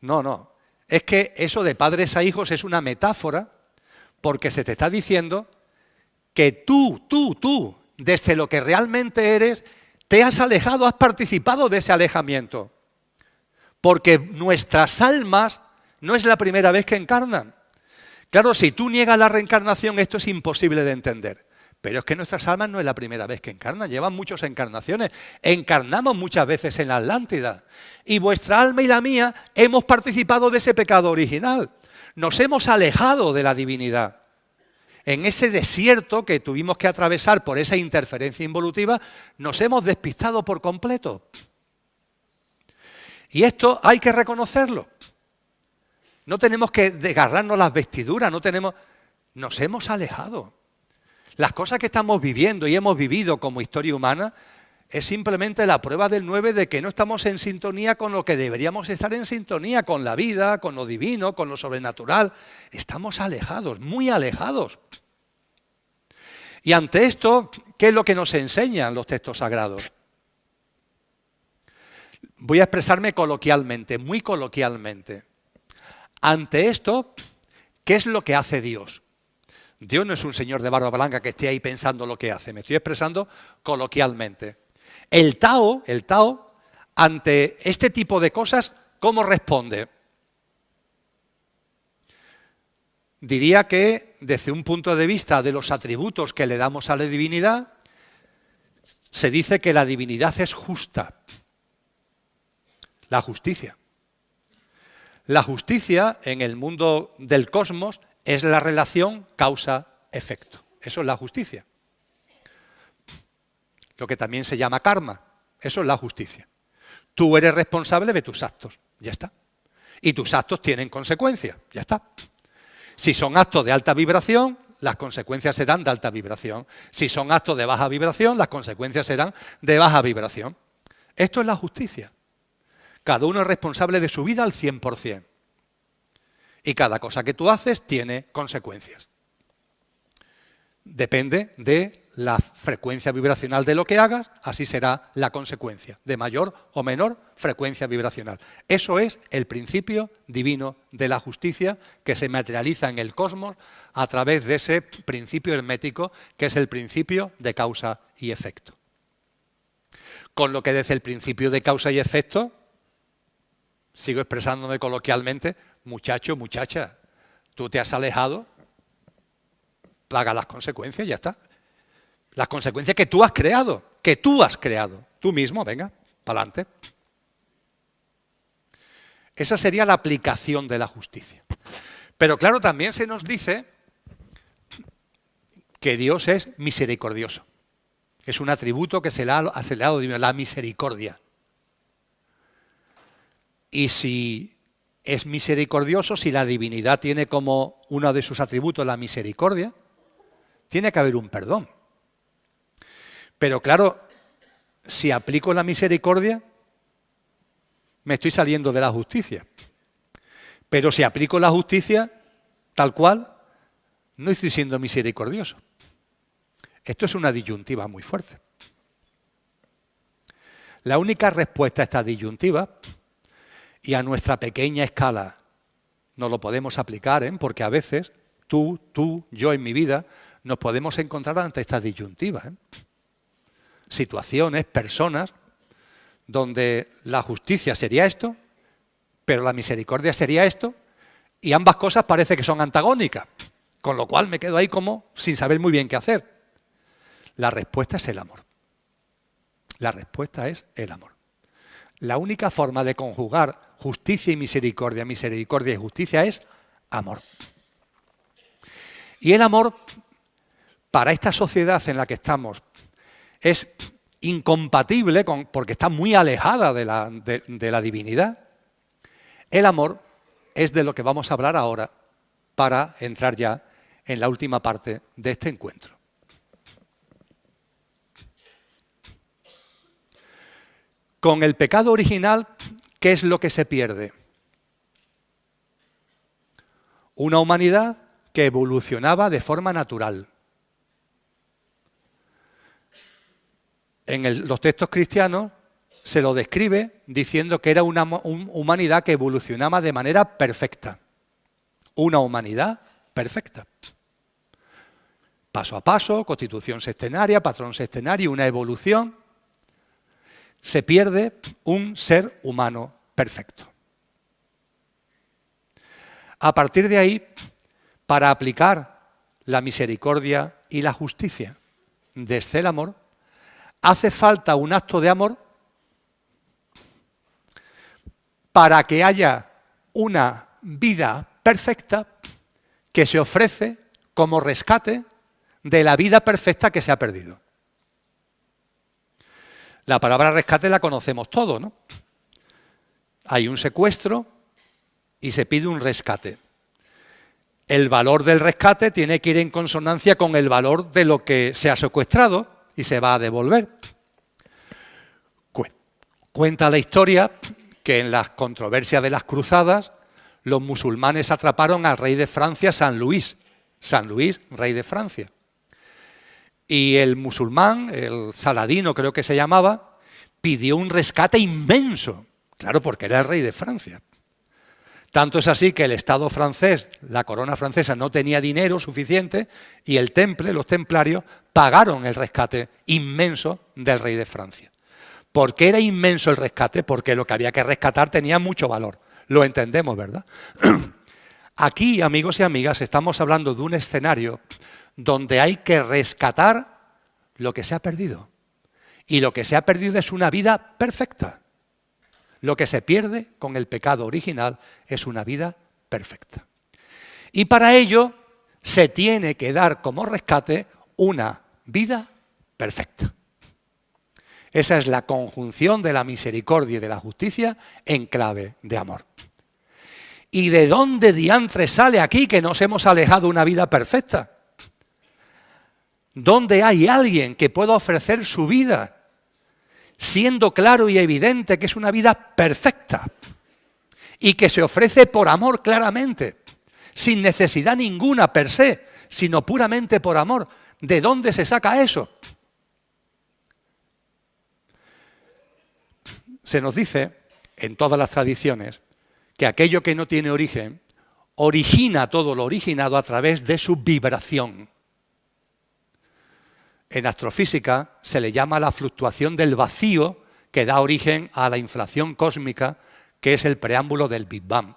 No. Es que eso de padres a hijos es una metáfora porque se te está diciendo que tú, desde lo que realmente eres, te has alejado, has participado de ese alejamiento. Porque nuestras almas no es la primera vez que encarnan. Claro, si tú niegas la reencarnación, esto es imposible de entender. Pero es que nuestras almas no es la primera vez que encarnan, llevan muchas encarnaciones. Encarnamos muchas veces en la Atlántida. Y vuestra alma y la mía hemos participado de ese pecado original. Nos hemos alejado de la divinidad. En ese desierto que tuvimos que atravesar por esa interferencia involutiva, nos hemos despistado por completo. Y esto hay que reconocerlo. No tenemos que desgarrarnos las vestiduras, nos hemos alejado. Las cosas que estamos viviendo y hemos vivido como historia humana es simplemente la prueba del 9 de que no estamos en sintonía con lo que deberíamos estar en sintonía, con la vida, con lo divino, con lo sobrenatural. Estamos alejados, muy alejados. Y ante esto, ¿qué es lo que nos enseñan los textos sagrados? Voy a expresarme coloquialmente, muy coloquialmente. Ante esto, ¿qué es lo que hace Dios? Dios no es un señor de barba blanca que esté ahí pensando lo que hace, me estoy expresando coloquialmente. El Tao, ante este tipo de cosas, ¿cómo responde? Diría que desde un punto de vista de los atributos que le damos a la divinidad, se dice que la divinidad es justa. La justicia. La justicia en el mundo del cosmos es la relación causa-efecto. Eso es la justicia. Lo que también se llama karma. Eso es la justicia. Tú eres responsable de tus actos. Ya está. Y tus actos tienen consecuencias. Ya está. Si son actos de alta vibración, las consecuencias serán de alta vibración. Si son actos de baja vibración, las consecuencias serán de baja vibración. Esto es la justicia. Cada uno es responsable de su vida al 100%. Y cada cosa que tú haces tiene consecuencias. Depende de la frecuencia vibracional de lo que hagas, así será la consecuencia, de mayor o menor frecuencia vibracional. Eso es el principio divino de la justicia que se materializa en el cosmos a través de ese principio hermético que es el principio de causa y efecto. Con lo que desde el principio de causa y efecto, sigo expresándome coloquialmente, muchacho, muchacha, tú te has alejado, paga las consecuencias, ya está. Las consecuencias que tú has creado, tú mismo, venga, para adelante. Esa sería la aplicación de la justicia. Pero claro, también se nos dice que Dios es misericordioso. Es un atributo que se le ha dado la misericordia. Y si es misericordioso, si la divinidad tiene como uno de sus atributos la misericordia, tiene que haber un perdón. Pero claro, si aplico la misericordia, me estoy saliendo de la justicia. Pero si aplico la justicia tal cual, no estoy siendo misericordioso. Esto es una disyuntiva muy fuerte. La única respuesta a esta disyuntiva, y a nuestra pequeña escala no lo podemos aplicar, porque a veces tú, yo en mi vida, nos podemos encontrar ante esta disyuntiva. Situaciones, personas, donde la justicia sería esto, pero la misericordia sería esto, y ambas cosas parece que son antagónicas, con lo cual me quedo ahí como sin saber muy bien qué hacer. La respuesta es el amor. La respuesta es el amor. La única forma de conjugar justicia y misericordia y justicia es amor. Y el amor, para esta sociedad en la que estamos, es incompatible porque está muy alejada de la divinidad. El amor es de lo que vamos a hablar ahora para entrar ya en la última parte de este encuentro. Con el pecado original, ¿qué es lo que se pierde? Una humanidad que evolucionaba de forma natural. en los textos cristianos se lo describe diciendo que era una humanidad que evolucionaba de manera perfecta. Una humanidad perfecta. Paso a paso, constitución sextenaria, patrón sextenario, una evolución. Se pierde un ser humano perfecto. A partir de ahí, para aplicar la misericordia y la justicia desde el amor, hace falta un acto de amor para que haya una vida perfecta que se ofrece como rescate de la vida perfecta que se ha perdido. La palabra rescate la conocemos todos, ¿no? Hay un secuestro y se pide un rescate. El valor del rescate tiene que ir en consonancia con el valor de lo que se ha secuestrado y se va a devolver. Cuenta la historia que en las controversias de las cruzadas los musulmanes atraparon al rey de Francia, San Luis, rey de Francia. Y el musulmán, el Saladino creo que se llamaba, pidió un rescate inmenso, claro, porque era el rey de Francia. Tanto es así que el Estado francés, la corona francesa, no tenía dinero suficiente y el Temple, los templarios, pagaron el rescate inmenso del rey de Francia. ¿Por qué era inmenso el rescate? Porque lo que había que rescatar tenía mucho valor. Lo entendemos, ¿verdad? Aquí, amigos y amigas, estamos hablando de un escenario donde hay que rescatar lo que se ha perdido. Y lo que se ha perdido es una vida perfecta. Lo que se pierde con el pecado original es una vida perfecta. Y para ello se tiene que dar como rescate una vida perfecta. Esa es la conjunción de la misericordia y de la justicia en clave de amor. ¿Y de dónde diantre sale aquí que nos hemos alejado de una vida perfecta? ¿Dónde hay alguien que pueda ofrecer su vida siendo claro y evidente que es una vida perfecta y que se ofrece por amor claramente, sin necesidad ninguna per se, sino puramente por amor? ¿De dónde se saca eso? Se nos dice en todas las tradiciones que aquello que no tiene origen origina todo lo originado a través de su vibración. En astrofísica se le llama la fluctuación del vacío que da origen a la inflación cósmica, que es el preámbulo del Big Bang.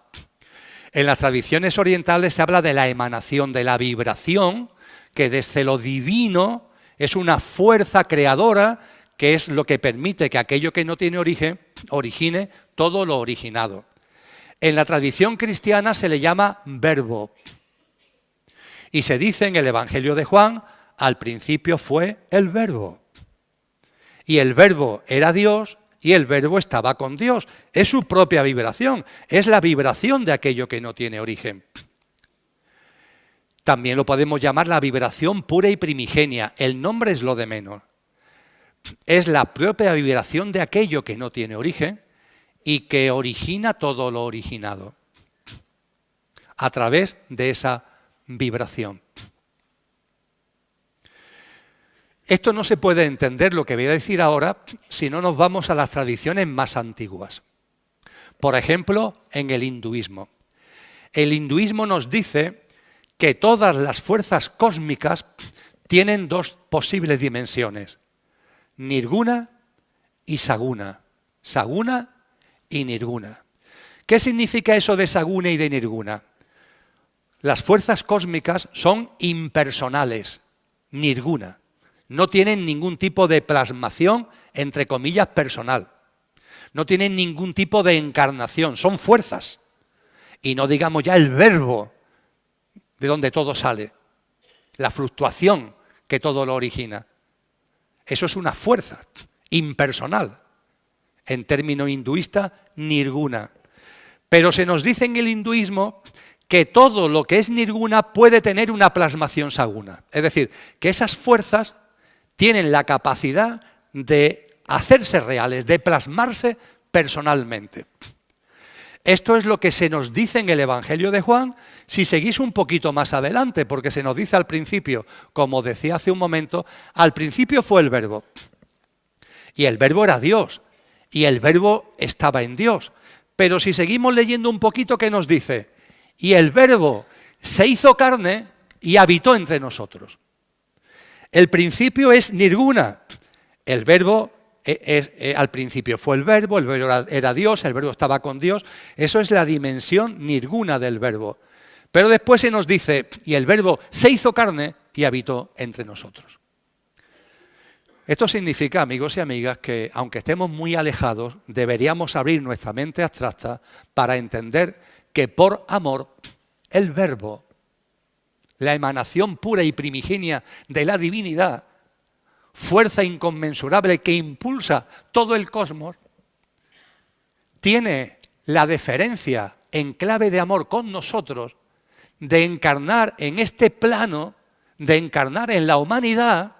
En las tradiciones orientales se habla de la emanación, de la vibración, que desde lo divino es una fuerza creadora que es lo que permite que aquello que no tiene origen origine todo lo originado. En la tradición cristiana se le llama verbo. Y se dice en el Evangelio de Juan: al principio fue el verbo. Y el verbo era Dios y el verbo estaba con Dios. Es su propia vibración, es la vibración de aquello que no tiene origen. También lo podemos llamar la vibración pura y primigenia. El nombre es lo de menos. Es la propia vibración de aquello que no tiene origen y que origina todo lo originado a través de esa vibración. Esto no se puede entender, lo que voy a decir ahora, si no nos vamos a las tradiciones más antiguas. Por ejemplo, en el hinduismo. El hinduismo nos dice que todas las fuerzas cósmicas tienen dos posibles dimensiones: Nirguna y Saguna. Saguna y Nirguna. ¿Qué significa eso de Saguna y de Nirguna? Las fuerzas cósmicas son impersonales, Nirguna. No tienen ningún tipo de plasmación, entre comillas, personal. No tienen ningún tipo de encarnación, son fuerzas. Y no digamos ya el verbo de donde todo sale, la fluctuación que todo lo origina. Eso es una fuerza impersonal. En término hinduista, nirguna. Pero se nos dice en el hinduismo que todo lo que es nirguna puede tener una plasmación saguna. Es decir, que esas fuerzas tienen la capacidad de hacerse reales, de plasmarse personalmente. Esto es lo que se nos dice en el Evangelio de Juan, si seguís un poquito más adelante, porque se nos dice al principio, como decía hace un momento, al principio fue el verbo. Y el Verbo era Dios. Y el Verbo estaba en Dios. Pero si seguimos leyendo un poquito, ¿qué nos dice? Y el Verbo se hizo carne y habitó entre nosotros. El principio es nirguna. El Verbo al principio fue el Verbo era Dios, el Verbo estaba con Dios. Eso es la dimensión nirguna del Verbo. Pero después se nos dice, y el Verbo se hizo carne y habitó entre nosotros. Esto significa, amigos y amigas, que aunque estemos muy alejados, deberíamos abrir nuestra mente abstracta para entender que por amor, el Verbo, la emanación pura y primigenia de la divinidad, fuerza inconmensurable que impulsa todo el cosmos, tiene la deferencia en clave de amor con nosotros de encarnar en este plano, de encarnar en la humanidad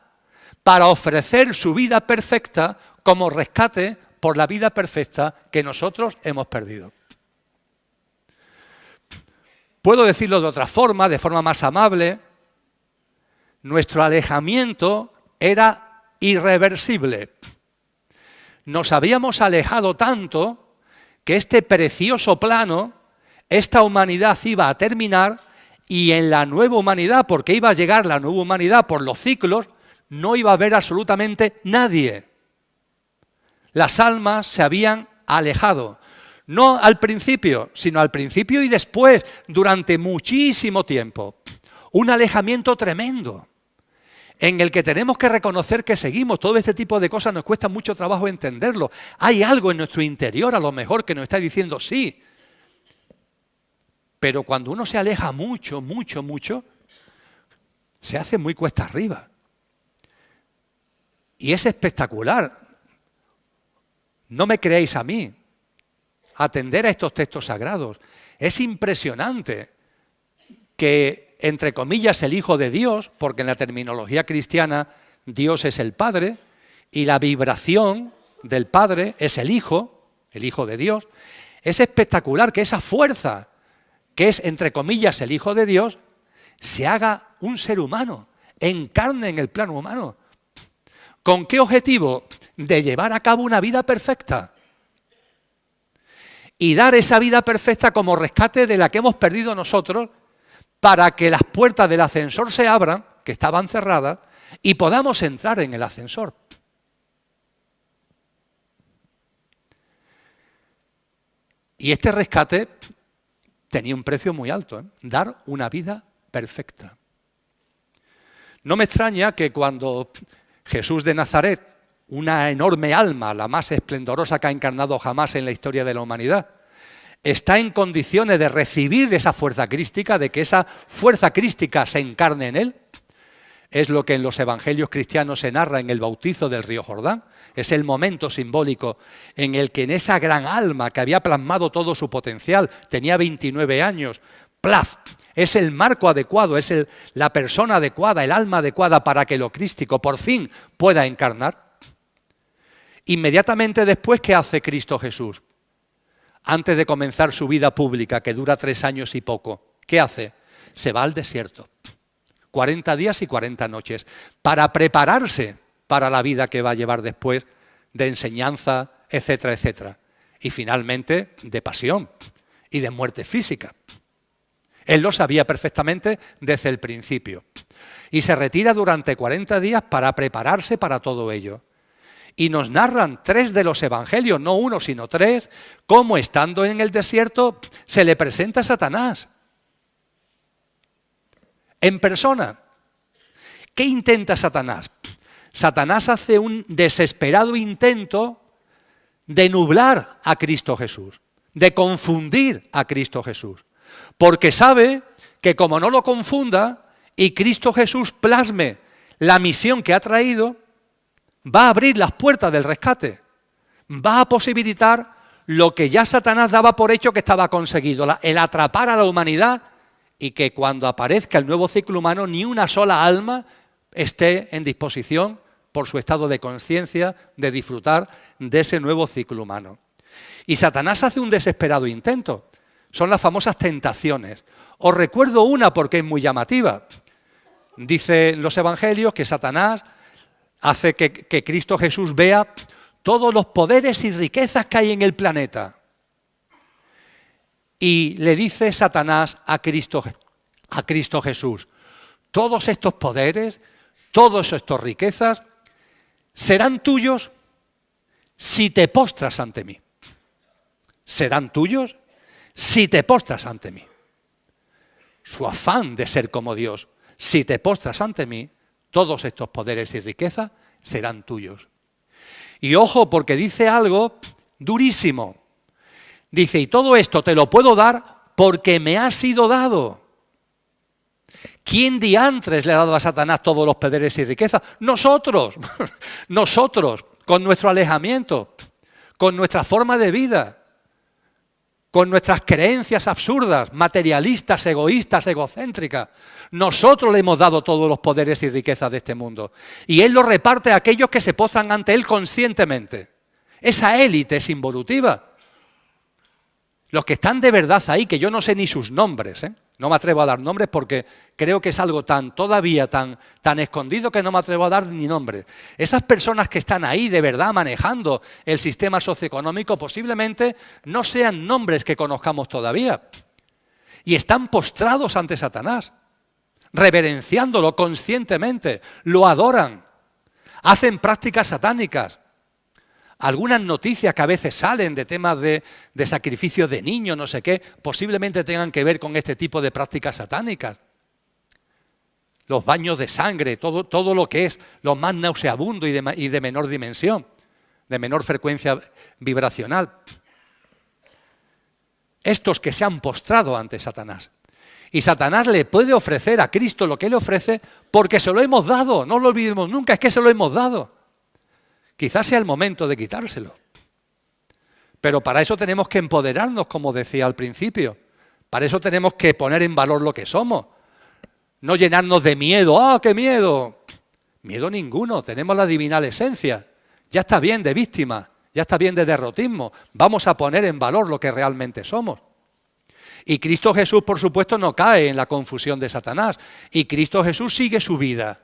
para ofrecer su vida perfecta como rescate por la vida perfecta que nosotros hemos perdido. Puedo decirlo de otra forma, de forma más amable. Nuestro alejamiento era irreversible. Nos habíamos alejado tanto que este precioso plano, esta humanidad iba a terminar y en la nueva humanidad, porque iba a llegar la nueva humanidad por los ciclos, no iba a haber absolutamente nadie. Las almas se habían alejado. No al principio, sino al principio y después, durante muchísimo tiempo. Un alejamiento tremendo, en el que tenemos que reconocer que seguimos. Todo este tipo de cosas nos cuesta mucho trabajo entenderlo. Hay algo en nuestro interior a lo mejor que nos está diciendo sí. Pero cuando uno se aleja mucho, mucho, mucho, se hace muy cuesta arriba. Y es espectacular. No me creéis a mí. Atender a estos textos sagrados. Es impresionante que, entre comillas, el Hijo de Dios, porque en la terminología cristiana Dios es el Padre, y la vibración del Padre es el Hijo de Dios. Es espectacular que esa fuerza, que es, entre comillas, el Hijo de Dios, se haga un ser humano, encarne en el plano humano. ¿Con qué objetivo? De llevar a cabo una vida perfecta. Y dar esa vida perfecta como rescate de la que hemos perdido nosotros para que las puertas del ascensor se abran, que estaban cerradas, y podamos entrar en el ascensor. Y este rescate tenía un precio muy alto, ¿eh? Dar una vida perfecta. No me extraña que cuando Jesús de Nazaret, una enorme alma, la más esplendorosa que ha encarnado jamás en la historia de la humanidad, está en condiciones de recibir esa fuerza crística, de que esa fuerza crística se encarne en él. Es lo que en los evangelios cristianos se narra en el bautizo del río Jordán. Es el momento simbólico en el que en esa gran alma que había plasmado todo su potencial, tenía 29 años, ¡plaf! Es el marco adecuado, es la persona adecuada, el alma adecuada para que lo crístico por fin pueda encarnar. Inmediatamente después, ¿qué hace Cristo Jesús? Antes de comenzar su vida pública, que dura 3 años y poco, ¿qué hace? Se va al desierto, 40 días y 40 noches, para prepararse para la vida que va a llevar después de enseñanza, etcétera, etcétera. Y finalmente de pasión y de muerte física. Él lo sabía perfectamente desde el principio. Y se retira durante 40 días para prepararse para todo ello. Y nos narran 3 de los evangelios, no 1 sino 3, cómo estando en el desierto se le presenta a Satanás. En persona. ¿Qué intenta Satanás? Satanás hace un desesperado intento de nublar a Cristo Jesús, de confundir a Cristo Jesús. Porque sabe que como no lo confunda y Cristo Jesús plasme la misión que ha traído, va a abrir las puertas del rescate, va a posibilitar lo que ya Satanás daba por hecho que estaba conseguido, el atrapar a la humanidad y que cuando aparezca el nuevo ciclo humano ni una sola alma esté en disposición por su estado de conciencia de disfrutar de ese nuevo ciclo humano. Y Satanás hace un desesperado intento, son las famosas tentaciones. Os recuerdo una porque es muy llamativa. Dicen los evangelios que Satanás hace que Cristo Jesús vea todos los poderes y riquezas que hay en el planeta. Y le dice Satanás a Cristo Jesús, todos estos poderes, todas estas riquezas serán tuyos si te postras ante mí. Serán tuyos si te postras ante mí. Su afán de ser como Dios, si te postras ante mí, todos estos poderes y riquezas serán tuyos. Y ojo, porque dice algo durísimo. Dice, y todo esto te lo puedo dar porque me ha sido dado. ¿Quién diantres le ha dado a Satanás todos los poderes y riquezas? Nosotros, nosotros, con nuestro alejamiento, con nuestra forma de vida, con nuestras creencias absurdas, materialistas, egoístas, egocéntricas. Nosotros le hemos dado todos los poderes y riquezas de este mundo. Y Él los reparte a aquellos que se postran ante Él conscientemente. Esa élite es involutiva. Los que están de verdad ahí, que yo no sé ni sus nombres, no me atrevo a dar nombres porque creo que es algo todavía tan escondido que no me atrevo a dar ni nombres. Esas personas que están ahí de verdad manejando el sistema socioeconómico posiblemente no sean nombres que conozcamos todavía. Y están postrados ante Satanás, reverenciándolo conscientemente, lo adoran, hacen prácticas satánicas. Algunas noticias que a veces salen de temas de sacrificio de niños, no sé qué, posiblemente tengan que ver con este tipo de prácticas satánicas. Los baños de sangre, todo lo que es lo más nauseabundo y de menor dimensión, de menor frecuencia vibracional. Estos que se han postrado ante Satanás. Y Satanás le puede ofrecer a Cristo lo que le ofrece porque se lo hemos dado, no lo olvidemos nunca, es que se lo hemos dado. Quizás sea el momento de quitárselo. Pero para eso tenemos que empoderarnos, como decía al principio. Para eso tenemos que poner en valor lo que somos. No llenarnos de miedo. ¡Ah, qué miedo! Miedo ninguno, tenemos la divinal esencia. Ya está bien de víctima, ya está bien de derrotismo. Vamos a poner en valor lo que realmente somos. Y Cristo Jesús, por supuesto, no cae en la confusión de Satanás. Y Cristo Jesús sigue su vida.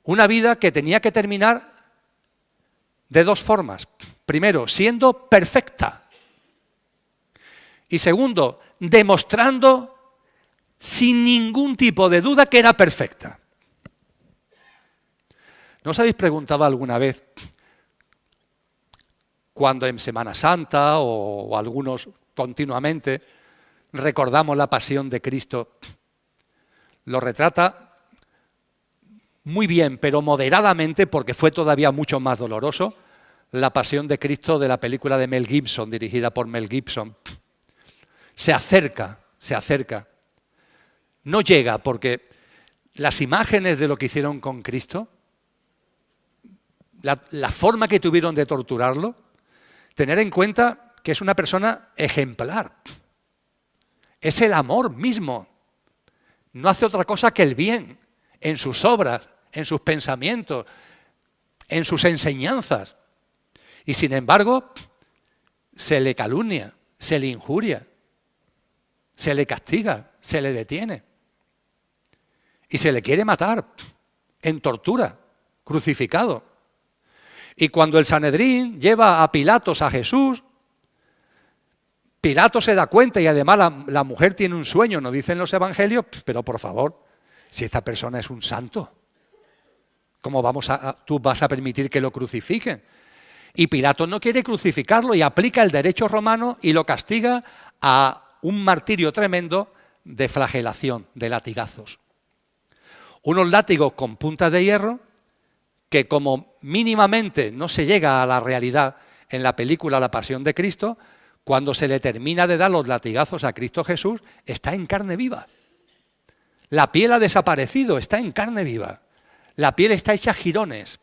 Una vida que tenía que terminar de dos formas. Primero, siendo perfecta. Y segundo, demostrando sin ningún tipo de duda que era perfecta. ¿No os habéis preguntado alguna vez cuando en Semana Santa o algunos continuamente recordamos la pasión de Cristo? Lo retrata muy bien, pero moderadamente, porque fue todavía mucho más doloroso, la pasión de Cristo de la película de Mel Gibson, dirigida por Mel Gibson. Se acerca. No llega, porque las imágenes de lo que hicieron con Cristo, la forma que tuvieron de torturarlo, tener en cuenta que es una persona ejemplar. Es el amor mismo. No hace otra cosa que el bien en sus obras, en sus pensamientos, en sus enseñanzas. Y sin embargo, se le calumnia, se le injuria, se le castiga, se le detiene. Y se le quiere matar en tortura, crucificado. Y cuando el Sanedrín lleva a Pilatos a Jesús, Pilato se da cuenta y además la mujer tiene un sueño, nos dicen los evangelios, pero por favor, si esta persona es un santo, ¿cómo tú vas a permitir que lo crucifiquen? Y Pilato no quiere crucificarlo y aplica el derecho romano y lo castiga a un martirio tremendo de flagelación, de latigazos. Unos látigos con puntas de hierro que como mínimamente no se llega a la realidad en la película La Pasión de Cristo, cuando se le termina de dar los latigazos a Cristo Jesús, está en carne viva. La piel ha desaparecido, está en carne viva. La piel está hecha jirones.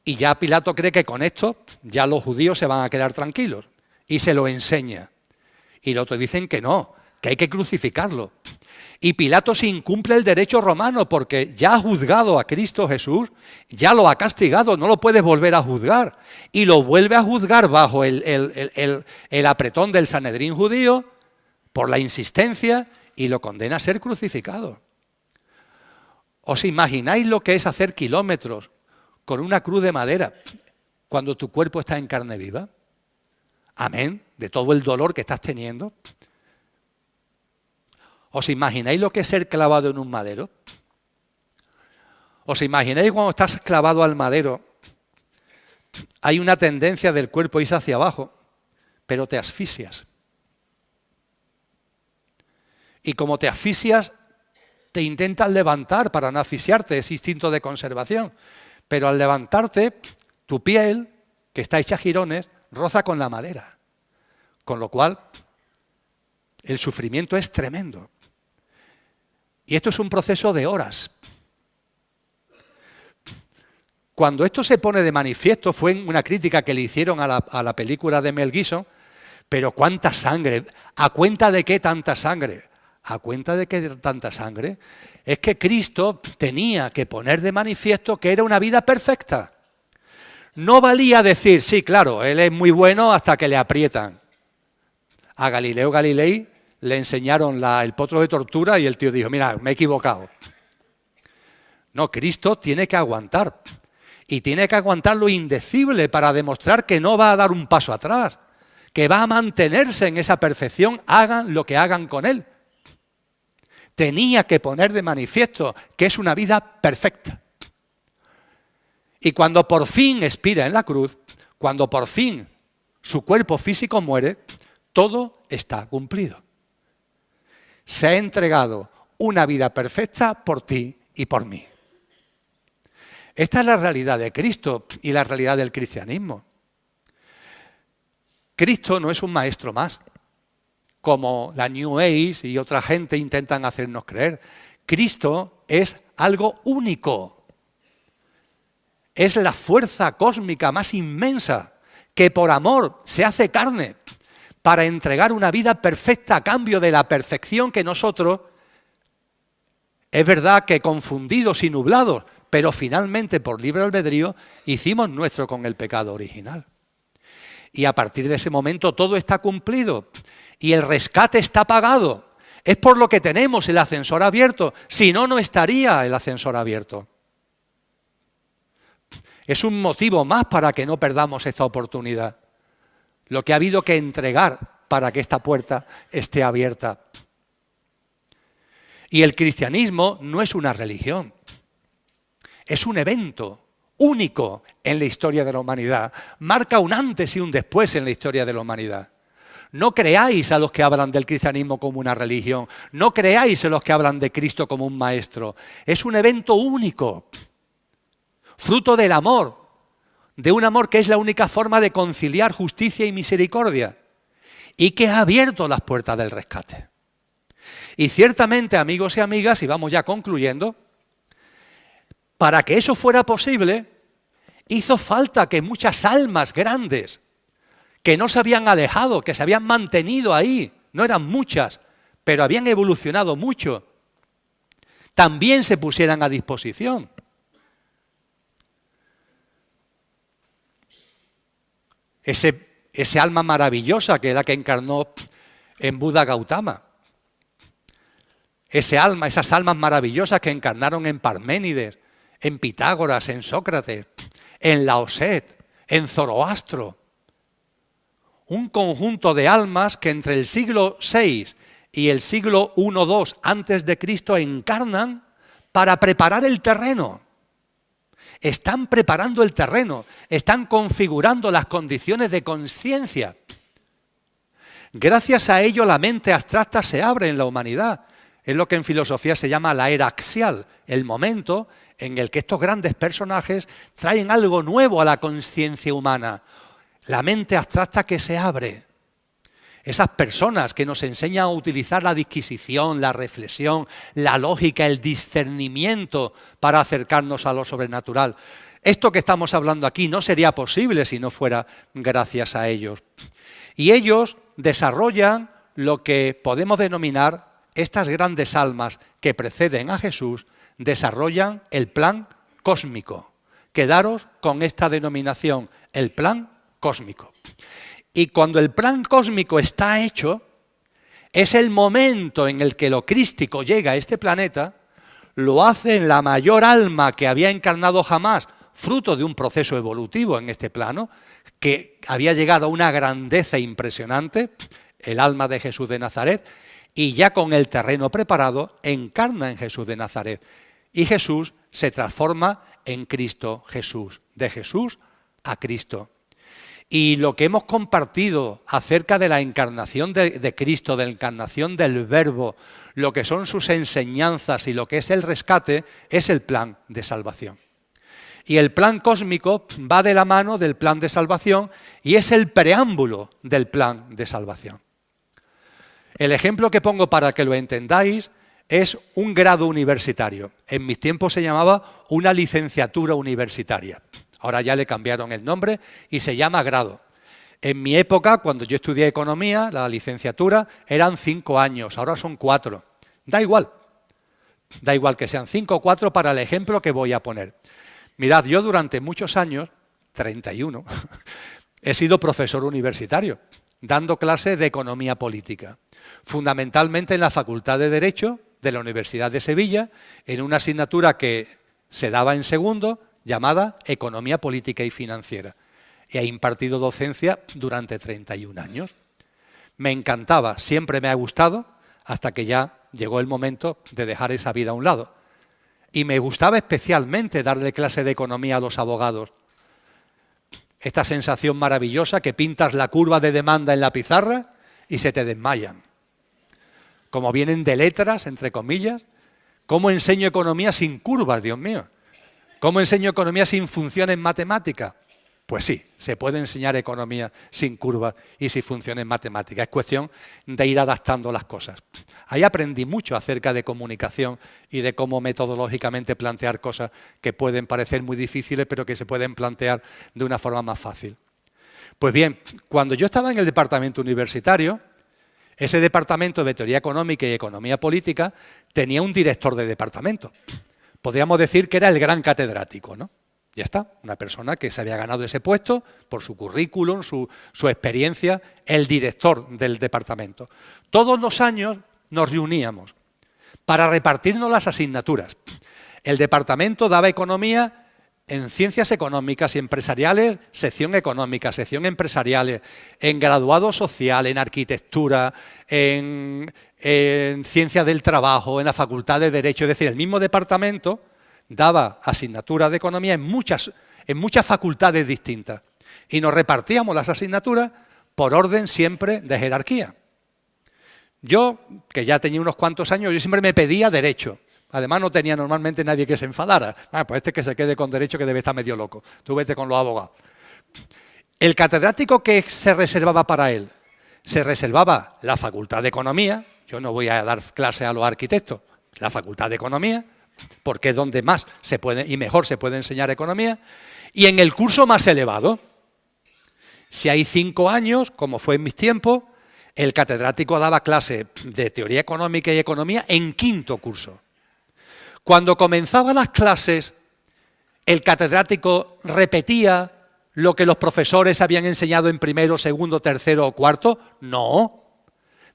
Y ya Pilato cree que con esto ya los judíos se van a quedar tranquilos. Y se lo enseña. Y los otros dicen que no, que hay que crucificarlo. Y Pilato se incumple el derecho romano porque ya ha juzgado a Cristo Jesús, ya lo ha castigado, no lo puede volver a juzgar. Y lo vuelve a juzgar bajo el apretón del Sanedrín judío por la insistencia y lo condena a ser crucificado. ¿Os imagináis lo que es hacer kilómetros con una cruz de madera cuando tu cuerpo está en carne viva? Amén, de todo el dolor que estás teniendo. ¿Os imagináis lo que es ser clavado en un madero? ¿Os imagináis cuando estás clavado al madero? Hay una tendencia del cuerpo a irse hacia abajo, pero te asfixias. Y como te asfixias, te intentas levantar para no asfixiarte, es instinto de conservación. Pero al levantarte, tu piel, que está hecha jirones, roza con la madera. Con lo cual, el sufrimiento es tremendo. Y esto es un proceso de horas. Cuando esto se pone de manifiesto, fue en una crítica que le hicieron a la película de Mel Gibson, pero ¿cuánta sangre? ¿A cuenta de qué tanta sangre? ¿A cuenta de qué tanta sangre? Es que Cristo tenía que poner de manifiesto que era una vida perfecta. No valía decir, sí, claro, él es muy bueno hasta que le aprietan. A Galileo Galilei le enseñaron el potro de tortura y el tío dijo, mira, me he equivocado. No, Cristo tiene que aguantar. Y tiene que aguantar lo indecible para demostrar que no va a dar un paso atrás, que va a mantenerse en esa perfección, hagan lo que hagan con él. Tenía que poner de manifiesto que es una vida perfecta. Y cuando por fin expira en la cruz, cuando por fin su cuerpo físico muere, todo está cumplido. Se ha entregado una vida perfecta por ti y por mí. Esta es la realidad de Cristo y la realidad del cristianismo. Cristo no es un maestro más, como la New Age y otra gente intentan hacernos creer. Cristo es algo único. Es la fuerza cósmica más inmensa que por amor se hace carne para entregar una vida perfecta a cambio de la perfección que nosotros, es verdad que confundidos y nublados, pero finalmente por libre albedrío hicimos nuestro con el pecado original. Y a partir de ese momento todo está cumplido y el rescate está pagado. Es por lo que tenemos el ascensor abierto, si no, no estaría el ascensor abierto. Es un motivo más para que no perdamos esta oportunidad. Lo que ha habido que entregar para que esta puerta esté abierta. Y el cristianismo no es una religión. Es un evento único en la historia de la humanidad. Marca un antes y un después en la historia de la humanidad. No creáis a los que hablan del cristianismo como una religión. No creáis a los que hablan de Cristo como un maestro. Es un evento único, fruto del amor, de un amor que es la única forma de conciliar justicia y misericordia y que ha abierto las puertas del rescate. Y ciertamente, amigos y amigas, y vamos ya concluyendo, para que eso fuera posible, hizo falta que muchas almas grandes, que no se habían alejado, que se habían mantenido ahí, no eran muchas, pero habían evolucionado mucho, también se pusieran a disposición. Ese alma maravillosa que era que encarnó en Buda Gautama. Esas almas maravillosas que encarnaron en Parménides, en Pitágoras, en Sócrates, en Laoset, en Zoroastro. Un conjunto de almas que entre el siglo VI y el siglo I-II antes de Cristo encarnan para preparar el terreno. Están preparando el terreno, están configurando las condiciones de conciencia. Gracias a ello la mente abstracta se abre en la humanidad. Es lo que en filosofía se llama la era axial, el momento en el que estos grandes personajes traen algo nuevo a la conciencia humana. La mente abstracta que se abre. Esas personas que nos enseñan a utilizar la disquisición, la reflexión, la lógica, el discernimiento para acercarnos a lo sobrenatural. Esto que estamos hablando aquí no sería posible si no fuera gracias a ellos. Y ellos desarrollan lo que podemos denominar estas grandes almas que preceden a Jesús, desarrollan el plan cósmico. Quedaros con esta denominación, el plan cósmico. Y cuando el plan cósmico está hecho, es el momento en el que lo crístico llega a este planeta, lo hace en la mayor alma que había encarnado jamás, fruto de un proceso evolutivo en este plano, que había llegado a una grandeza impresionante, el alma de Jesús de Nazaret, y ya con el terreno preparado, encarna en Jesús de Nazaret. Y Jesús se transforma en Cristo Jesús, de Jesús a Cristo. Y lo que hemos compartido acerca de la encarnación de Cristo, de la encarnación del Verbo, lo que son sus enseñanzas y lo que es el rescate, es el plan de salvación. Y el plan cósmico va de la mano del plan de salvación y es el preámbulo del plan de salvación. El ejemplo que pongo para que lo entendáis es un grado universitario. En mis tiempos se llamaba una licenciatura universitaria. Ahora ya le cambiaron el nombre y se llama grado. En mi época, cuando yo estudié economía, la licenciatura eran 5 años, ahora son 4. Da igual que sean 5 o 4 para el ejemplo que voy a poner. Mirad, yo durante muchos años, 31, he sido profesor universitario, dando clases de economía política, fundamentalmente en la Facultad de Derecho de la Universidad de Sevilla, en una asignatura que se daba en segundo, llamada Economía Política y Financiera. Y he impartido docencia durante 31 años. Me encantaba, siempre me ha gustado, hasta que ya llegó el momento de dejar esa vida a un lado. Y me gustaba especialmente darle clase de economía a los abogados. Esta sensación maravillosa que pintas la curva de demanda en la pizarra y se te desmayan. Como vienen de letras, entre comillas, ¿cómo enseño economía sin curvas, Dios mío? ¿Cómo enseño economía sin funciones matemáticas? Pues sí, se puede enseñar economía sin curvas y sin funciones matemáticas. Es cuestión de ir adaptando las cosas. Ahí aprendí mucho acerca de comunicación y de cómo metodológicamente plantear cosas que pueden parecer muy difíciles, pero que se pueden plantear de una forma más fácil. Pues bien, cuando yo estaba en el departamento universitario, ese departamento de teoría económica y economía política tenía un director de departamento. Podríamos decir que era el gran catedrático, ¿no? Ya está, una persona que se había ganado ese puesto por su currículum, su experiencia, el director del departamento. Todos los años nos reuníamos para repartirnos las asignaturas. El departamento daba economía en ciencias económicas y empresariales, sección económica, sección empresariales, en graduado social, en arquitectura, en ciencias del trabajo, en la facultad de Derecho. Es decir, el mismo departamento daba asignaturas de economía en muchas facultades distintas. Y nos repartíamos las asignaturas por orden siempre de jerarquía. Yo, que ya tenía unos cuantos años, yo siempre me pedía Derecho. Además no tenía normalmente nadie que se enfadara. Pues este que se quede con Derecho que debe estar medio loco. Tú vete con los abogados. El catedrático que se reservaba para él, se reservaba la facultad de Economía. Yo no voy a dar clase a los arquitectos. La facultad de Economía, porque es donde más se puede y mejor se puede enseñar economía. Y en el curso más elevado, si hay 5 años, como fue en mis tiempos, el catedrático daba clase de teoría económica y economía en 5º curso. Cuando comenzaban las clases, el catedrático repetía lo que los profesores habían enseñado en 1º, 2º, 3º o 4º. No,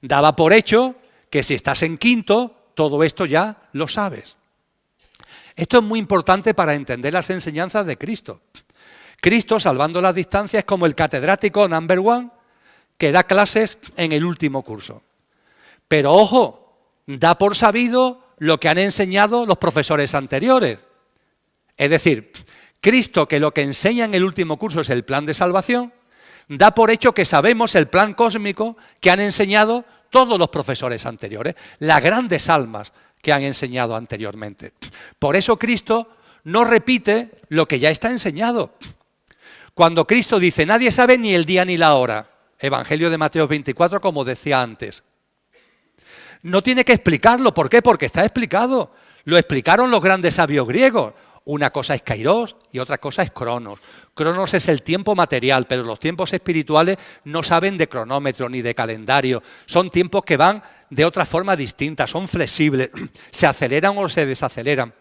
daba por hecho que si estás en 5º, todo esto ya lo sabes. Esto es muy importante para entender las enseñanzas de Cristo. Cristo, salvando las distancias, es como el catedrático number 1 que da clases en el último curso. Pero ojo, da por sabido lo que han enseñado los profesores anteriores. Es decir, Cristo, que lo que enseña en el último curso es el plan de salvación, da por hecho que sabemos el plan cósmico que han enseñado todos los profesores anteriores, las grandes almas que han enseñado anteriormente. Por eso Cristo no repite lo que ya está enseñado. Cuando Cristo dice, nadie sabe ni el día ni la hora, Evangelio de Mateo 24, como decía antes, no tiene que explicarlo. ¿Por qué? Porque está explicado. Lo explicaron los grandes sabios griegos. Una cosa es kairos y otra cosa es cronos. Cronos es el tiempo material, pero los tiempos espirituales no saben de cronómetro ni de calendario. Son tiempos que van de otra forma distinta, son flexibles, se aceleran o se desaceleran.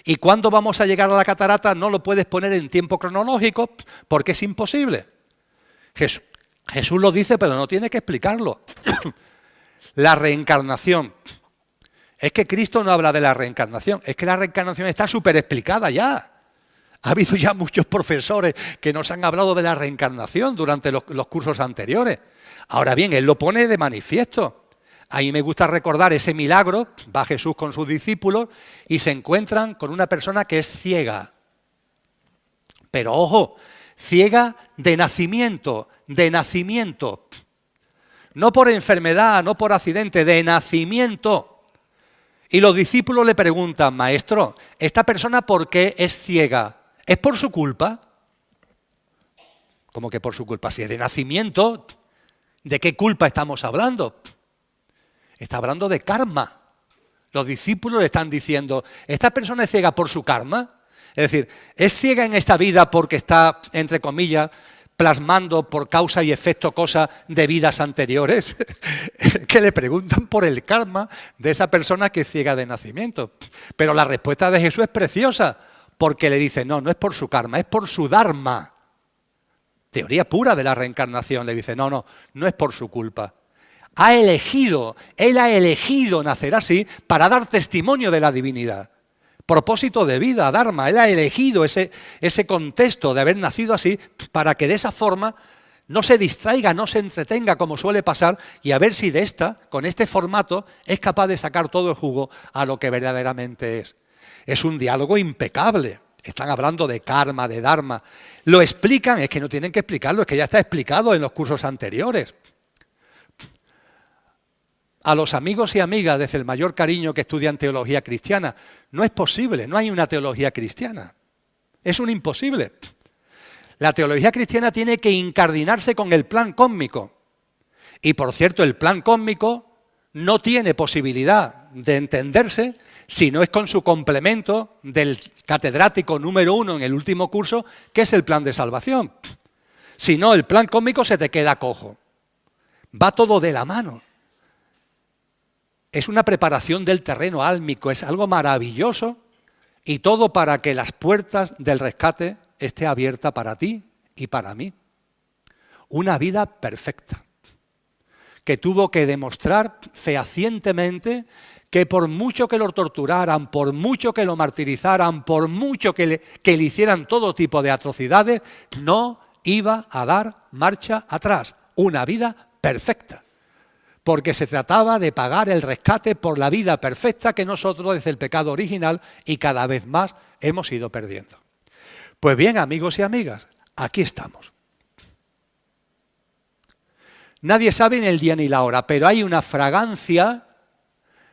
¿Y cuándo vamos a llegar a la catarata? No lo puedes poner en tiempo cronológico porque es imposible. Jesús lo dice, pero no tiene que explicarlo. La reencarnación Es que Cristo no habla de la reencarnación, es que la reencarnación está súper explicada ya. Ha habido ya muchos profesores que nos han hablado de la reencarnación durante los cursos anteriores. Ahora bien, él lo pone de manifiesto. A mí me gusta recordar ese milagro, va Jesús con sus discípulos y se encuentran con una persona que es ciega. Pero ojo, ciega de nacimiento, de nacimiento. No por enfermedad, no por accidente, de nacimiento. Y los discípulos le preguntan, maestro, ¿esta persona por qué es ciega? ¿Es por su culpa? ¿Cómo que por su culpa? Si es de nacimiento, ¿de qué culpa estamos hablando? Está hablando de karma. Los discípulos le están diciendo, ¿esta persona es ciega por su karma? Es decir, ¿es ciega en esta vida porque está, entre comillas, plasmando por causa y efecto cosas de vidas anteriores? Que le preguntan por el karma de esa persona que es ciega de nacimiento. Pero la respuesta de Jesús es preciosa, porque le dice, no, no es por su karma, es por su dharma. Teoría pura de la reencarnación. Le dice, no, no, no es por su culpa. Él ha elegido nacer así para dar testimonio de la divinidad. Propósito de vida, dharma. Él ha elegido ese contexto de haber nacido así para que de esa forma no se distraiga, no se entretenga como suele pasar y a ver si con este formato, es capaz de sacar todo el jugo a lo que verdaderamente es. Es un diálogo impecable. Están hablando de karma, de dharma. Lo explican, es que no tienen que explicarlo, es que ya está explicado en los cursos anteriores. A los amigos y amigas, desde el mayor cariño, que estudian teología cristiana, no es posible, no hay una teología cristiana. Es un imposible. La teología cristiana tiene que incardinarse con el plan cósmico. Y por cierto, el plan cósmico no tiene posibilidad de entenderse si no es con su complemento del catedrático número 1 en el último curso, que es el plan de salvación. Si no, el plan cósmico se te queda cojo. Va todo de la mano. Es una preparación del terreno álmico, es algo maravilloso y todo para que las puertas del rescate estén abiertas para ti y para mí. Una vida perfecta, que tuvo que demostrar fehacientemente que por mucho que lo torturaran, por mucho que lo martirizaran, por mucho que le hicieran todo tipo de atrocidades, no iba a dar marcha atrás. Una vida perfecta. Porque se trataba de pagar el rescate por la vida perfecta que nosotros desde el pecado original y cada vez más hemos ido perdiendo. Pues bien, amigos y amigas, aquí estamos. Nadie sabe ni el día ni la hora, pero hay una fragancia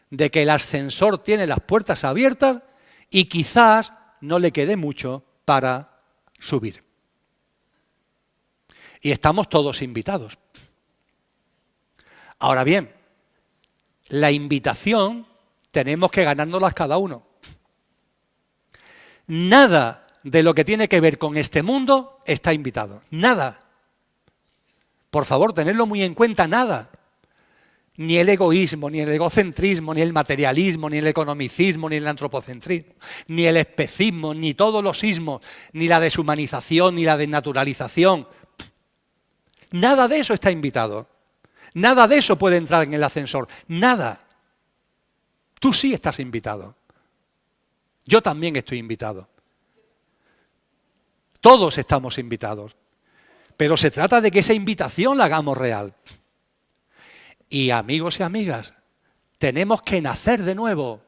de que el ascensor tiene las puertas abiertas y quizás no le quede mucho para subir. Y estamos todos invitados. Ahora bien, la invitación tenemos que ganárnoslas cada uno. Nada de lo que tiene que ver con este mundo está invitado. Nada. Por favor, tenedlo muy en cuenta, nada. Ni el egoísmo, ni el egocentrismo, ni el materialismo, ni el economicismo, ni el antropocentrismo, ni el especismo, ni todos los ismos, ni la deshumanización, ni la desnaturalización. Nada de eso está invitado. Nada de eso puede entrar en el ascensor. Nada. Tú sí estás invitado. Yo también estoy invitado. Todos estamos invitados. Pero se trata de que esa invitación la hagamos real. Y amigos y amigas, tenemos que nacer de nuevo.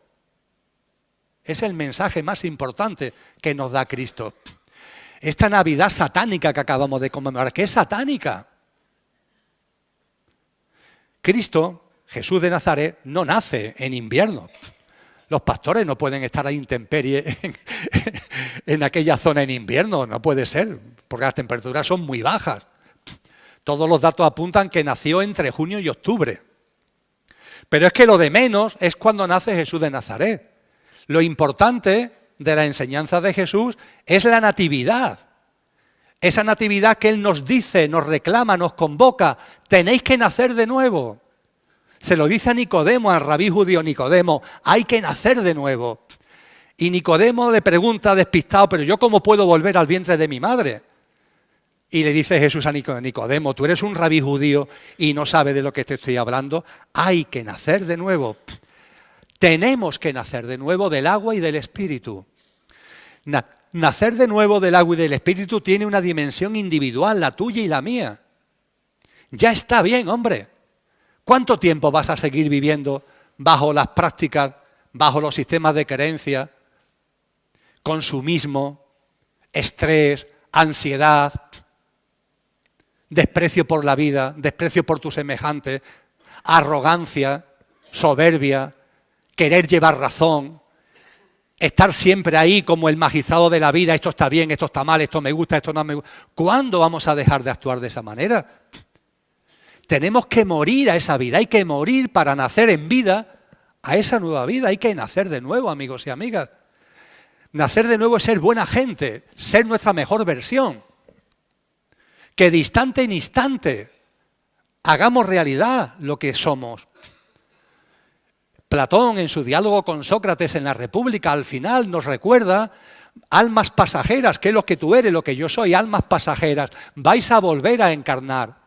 Es el mensaje más importante que nos da Cristo. Esta Navidad satánica que acabamos de conmemorar, ¿qué es satánica? Cristo, Jesús de Nazaret, no nace en invierno. Los pastores no pueden estar a intemperie en aquella zona en invierno, no puede ser, porque las temperaturas son muy bajas. Todos los datos apuntan que nació entre junio y octubre. Pero es que lo de menos es cuando nace Jesús de Nazaret. Lo importante de la enseñanza de Jesús es la natividad. Esa natividad que Él nos dice, nos reclama, nos convoca. Tenéis que nacer de nuevo. Se lo dice a Nicodemo, al rabí judío Nicodemo. Hay que nacer de nuevo. Y Nicodemo le pregunta despistado, ¿pero yo cómo puedo volver al vientre de mi madre? Y le dice Jesús a Nicodemo, tú eres un rabí judío y no sabes de lo que te estoy hablando. Hay que nacer de nuevo. Tenemos que nacer de nuevo del agua y del Espíritu. Nacer de nuevo del agua y del Espíritu tiene una dimensión individual, la tuya y la mía. Ya está bien, hombre. ¿Cuánto tiempo vas a seguir viviendo bajo las prácticas, bajo los sistemas de creencia, consumismo, estrés, ansiedad, desprecio por la vida, desprecio por tus semejantes, arrogancia, soberbia, querer llevar razón, estar siempre ahí como el magistrado de la vida, esto está bien, esto está mal, esto me gusta, esto no me gusta? ¿Cuándo vamos a dejar de actuar de esa manera? Tenemos que morir a esa vida, hay que morir para nacer en vida a esa nueva vida, hay que nacer de nuevo, amigos y amigas. Nacer de nuevo es ser buena gente, ser nuestra mejor versión. Que de instante en instante hagamos realidad lo que somos. Platón, en su diálogo con Sócrates en la República, al final nos recuerda: almas pasajeras, que es lo que tú eres, lo que yo soy, almas pasajeras, vais a volver a encarnar.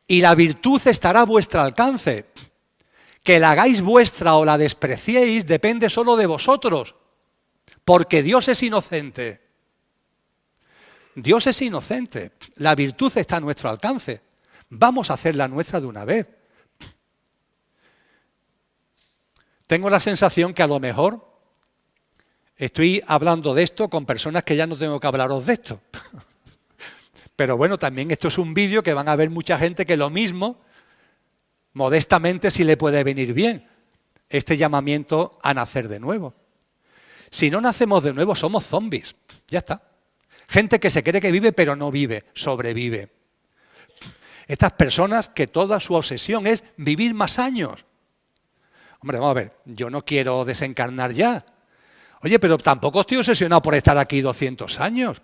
Y la virtud estará a vuestro alcance. Que la hagáis vuestra o la despreciéis depende solo de vosotros, porque Dios es inocente. Dios es inocente, la virtud está a nuestro alcance. Vamos a hacerla nuestra de una vez. Tengo la sensación que a lo mejor estoy hablando de esto con personas que ya no tengo que hablaros de esto. Pero bueno, también esto es un vídeo que van a ver mucha gente que lo mismo, modestamente, sí le puede venir bien este llamamiento a nacer de nuevo. Si no nacemos de nuevo, somos zombies, ya está. Gente que se cree que vive, pero no vive, sobrevive. Estas personas que toda su obsesión es vivir más años. Hombre, vamos a ver, yo no quiero desencarnar ya. Oye, pero tampoco estoy obsesionado por estar aquí 200 años.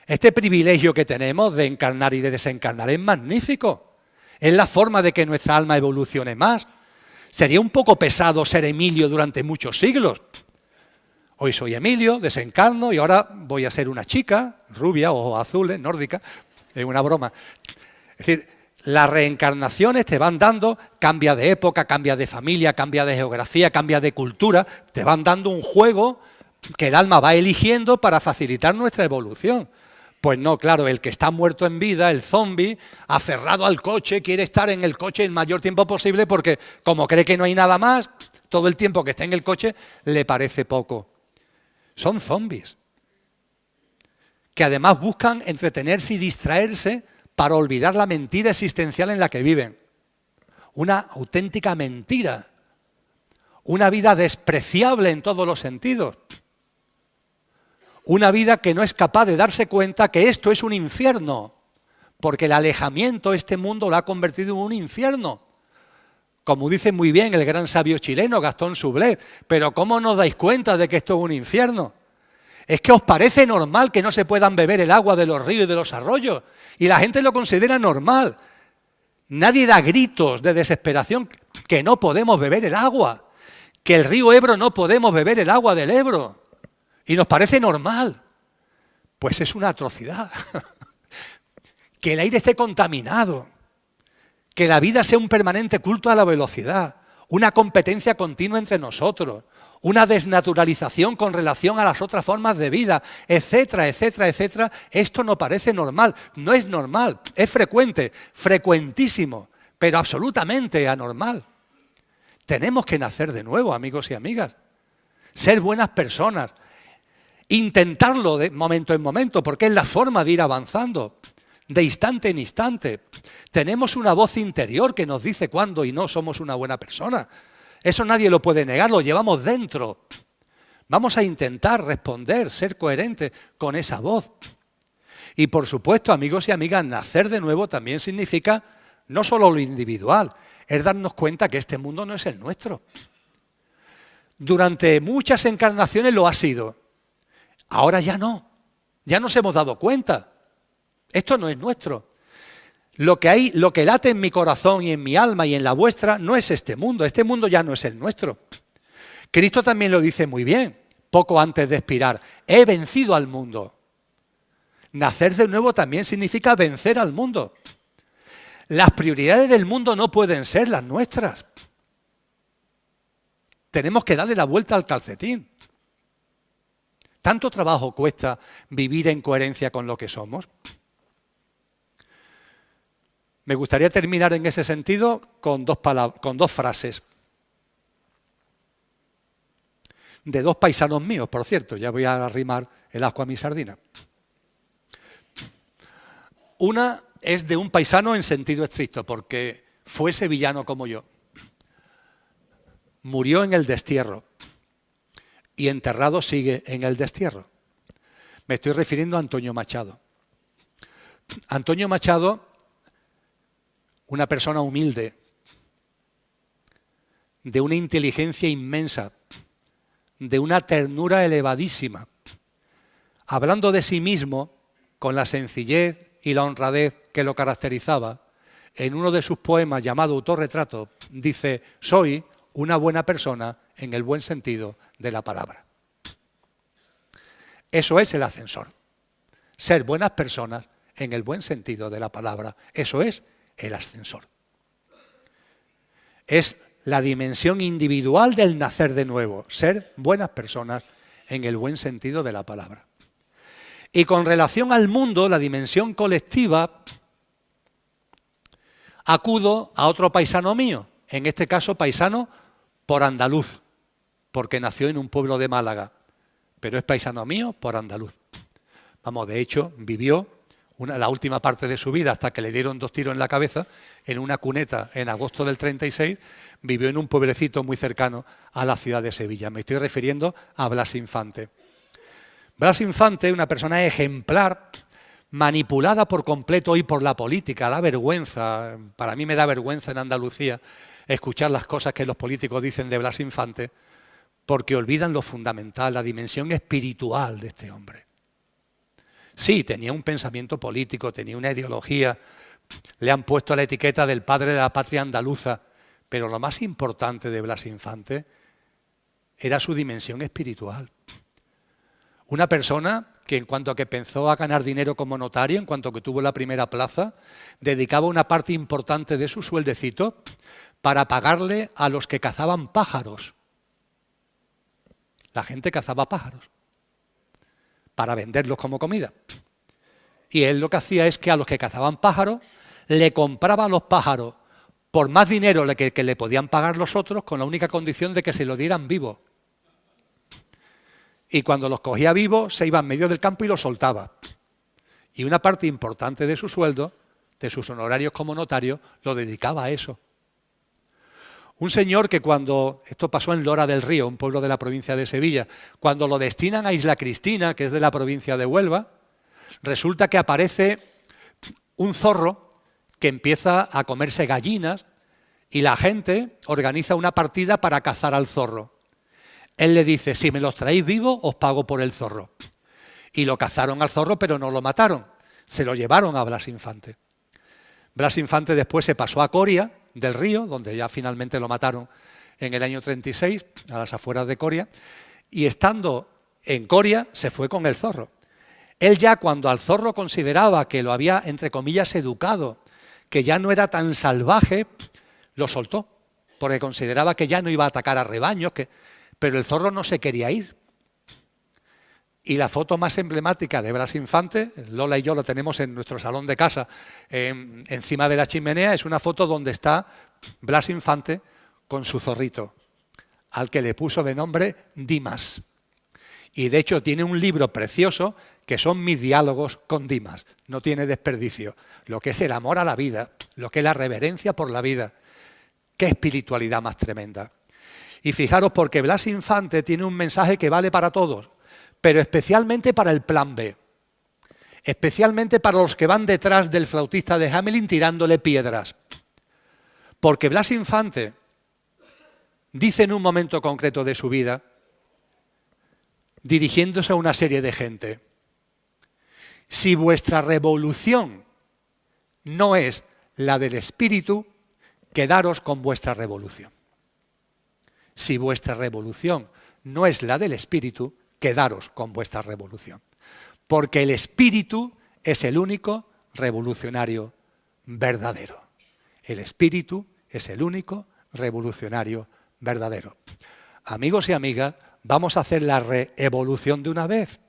Este privilegio que tenemos de encarnar y de desencarnar es magnífico. Es la forma de que nuestra alma evolucione más. Sería un poco pesado ser Emilio durante muchos siglos. Hoy soy Emilio, desencarno y ahora voy a ser una chica, rubia, ojos azules, nórdica. Es una broma. Es decir, las reencarnaciones te van dando, cambia de época, cambia de familia, cambia de geografía, cambia de cultura, te van dando un juego que el alma va eligiendo para facilitar nuestra evolución. Pues no, claro, el que está muerto en vida, el zombi, aferrado al coche, quiere estar en el coche el mayor tiempo posible porque como cree que no hay nada más, todo el tiempo que está en el coche le parece poco. Son zombies, que además buscan entretenerse y distraerse para olvidar la mentira existencial en la que viven. Una auténtica mentira, una vida despreciable en todos los sentidos. Una vida que no es capaz de darse cuenta que esto es un infierno, porque el alejamiento de este mundo lo ha convertido en un infierno. Como dice muy bien el gran sabio chileno Gastón Sublet, pero ¿cómo no os dais cuenta de que esto es un infierno? ¿Es que os parece normal que no se puedan beber el agua de los ríos y de los arroyos? Y la gente lo considera normal. Nadie da gritos de desesperación que no podemos beber el agua, que el río Ebro no podemos beber el agua del Ebro. Y nos parece normal. Pues es una atrocidad. Que el aire esté contaminado, que la vida sea un permanente culto a la velocidad, una competencia continua entre nosotros, una desnaturalización con relación a las otras formas de vida, etcétera, etcétera, etcétera. Esto no parece normal, no es normal, es frecuente, frecuentísimo, pero absolutamente anormal. Tenemos que nacer de nuevo, amigos y amigas, ser buenas personas, intentarlo de momento en momento, porque es la forma de ir avanzando, de instante en instante. Tenemos una voz interior que nos dice cuándo y no somos una buena persona. Eso nadie lo puede negar, lo llevamos dentro. Vamos a intentar responder, ser coherentes con esa voz. Y por supuesto, amigos y amigas, nacer de nuevo también significa no solo lo individual, es darnos cuenta que este mundo no es el nuestro. Durante muchas encarnaciones lo ha sido. Ahora ya no, ya nos hemos dado cuenta. Esto no es nuestro. Lo que late en mi corazón y en mi alma y en la vuestra no es este mundo ya no es el nuestro. Cristo también lo dice muy bien, poco antes de expirar, he vencido al mundo. Nacer de nuevo también significa vencer al mundo. Las prioridades del mundo no pueden ser las nuestras. Tenemos que darle la vuelta al calcetín. ¿Tanto trabajo cuesta vivir en coherencia con lo que somos? Me gustaría terminar en ese sentido con dos frases. De dos paisanos míos, por cierto, ya voy a arrimar el ascua a mi sardina. Una es de un paisano en sentido estricto, porque fue sevillano como yo. Murió en el destierro y enterrado sigue en el destierro. Me estoy refiriendo a Antonio Machado. Antonio Machado, una persona humilde, de una inteligencia inmensa, de una ternura elevadísima, hablando de sí mismo con la sencillez y la honradez que lo caracterizaba, en uno de sus poemas llamado Autorretrato, dice: soy una buena persona en el buen sentido de la palabra. Eso es el ascensor. Ser buenas personas en el buen sentido de la palabra. Eso es el ascensor. Es la dimensión individual del nacer de nuevo. Ser buenas personas en el buen sentido de la palabra. Y con relación al mundo, la dimensión colectiva, acudo a otro paisano mío, en este caso paisano por andaluz, porque nació en un pueblo de Málaga, pero es paisano mío por andaluz. Vamos, de hecho, vivió la última parte de su vida, hasta que le dieron 2 tiros en la cabeza, en una cuneta en agosto del 36, vivió en un pueblecito muy cercano a la ciudad de Sevilla. Me estoy refiriendo a Blas Infante. Blas Infante, una persona ejemplar, manipulada por completo hoy por la política, da vergüenza, para mí me da vergüenza en Andalucía escuchar las cosas que los políticos dicen de Blas Infante, porque olvidan lo fundamental, la dimensión espiritual de este hombre. Sí, tenía un pensamiento político, tenía una ideología, le han puesto la etiqueta del padre de la patria andaluza, pero lo más importante de Blas Infante era su dimensión espiritual. Una persona que en cuanto a que pensó a ganar dinero como notario, en cuanto a que tuvo la primera plaza, dedicaba una parte importante de su sueldecito para pagarle a los que cazaban pájaros. La gente cazaba pájaros para venderlos como comida. Y él lo que hacía es que a los que cazaban pájaros le compraba los pájaros por más dinero que le podían pagar los otros, con la única condición de que se los dieran vivos. Y cuando los cogía vivos, se iba en medio del campo y los soltaba. Y una parte importante de su sueldo, de sus honorarios como notario, lo dedicaba a eso. Un señor que cuando, esto pasó en Lora del Río, un pueblo de la provincia de Sevilla, cuando lo destinan a Isla Cristina, que es de la provincia de Huelva, resulta que aparece un zorro que empieza a comerse gallinas y la gente organiza una partida para cazar al zorro. Él le dice: si me los traéis vivos, os pago por el zorro. Y lo cazaron al zorro, pero no lo mataron. Se lo llevaron a Blas Infante. Blas Infante después se pasó a Coria del Río, donde ya finalmente lo mataron en el año 36, a las afueras de Coria, y estando en Coria se fue con el zorro. Él ya, cuando al zorro consideraba que lo había, entre comillas, educado, que ya no era tan salvaje, lo soltó, porque consideraba que ya no iba a atacar a rebaños, pero el zorro no se quería ir. Y la foto más emblemática de Blas Infante, Lola y yo la tenemos en nuestro salón de casa, encima de la chimenea, es una foto donde está Blas Infante con su zorrito, al que le puso de nombre Dimas. Y de hecho tiene un libro precioso que son mis diálogos con Dimas, no tiene desperdicio. Lo que es el amor a la vida, lo que es la reverencia por la vida. ¡Qué espiritualidad más tremenda! Y fijaros, porque Blas Infante tiene un mensaje que vale para todos, pero especialmente para el plan B, especialmente para los que van detrás del flautista de Hamelin tirándole piedras. Porque Blas Infante dice en un momento concreto de su vida, dirigiéndose a una serie de gente: si vuestra revolución no es la del espíritu, quedaros con vuestra revolución. Si vuestra revolución no es la del espíritu, quedaros con vuestra revolución. Porque el espíritu es el único revolucionario verdadero. El espíritu es el único revolucionario verdadero. amigos y amigas, vamos a hacer la reevolución de una vez.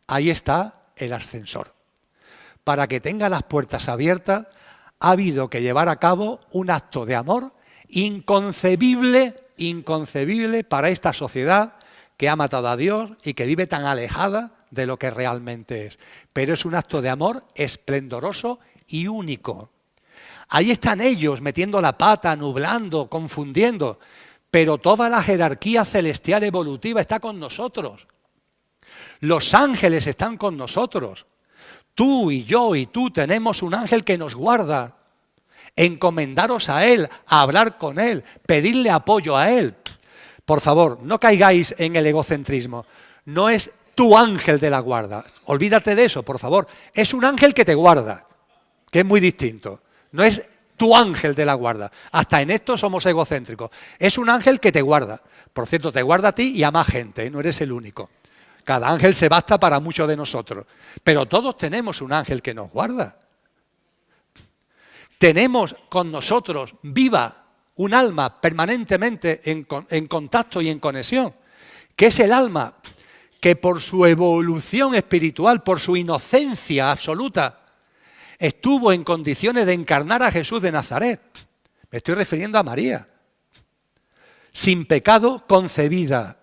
Ahí está el ascensor. Para que tenga las puertas abiertas, ha habido que llevar a cabo un acto de amor inconcebible para esta sociedad que ha matado a Dios y que vive tan alejada de lo que realmente es. Pero es un acto de amor esplendoroso y único. Ahí están ellos metiendo la pata, nublando, confundiendo, pero toda la jerarquía celestial evolutiva está con nosotros. Los ángeles están con nosotros. Tú y yo y tú tenemos un ángel que nos guarda. Encomendaros a él, a hablar con él, pedirle apoyo a él. Por favor, no caigáis en el egocentrismo. No es tu ángel de la guarda. Olvídate de eso, por favor. Es un ángel que te guarda, que es muy distinto. No es tu ángel de la guarda. Hasta en esto somos egocéntricos. Es un ángel que te guarda. Por cierto, te guarda a ti y a más gente, ¿eh? No eres el único. Cada ángel se basta para muchos de nosotros. Pero todos tenemos un ángel que nos guarda. Tenemos con nosotros viva un alma permanentemente en contacto y en conexión, que es el alma que por su evolución espiritual, por su inocencia absoluta, estuvo en condiciones de encarnar a Jesús de Nazaret. Me estoy refiriendo a María. Sin pecado concebida.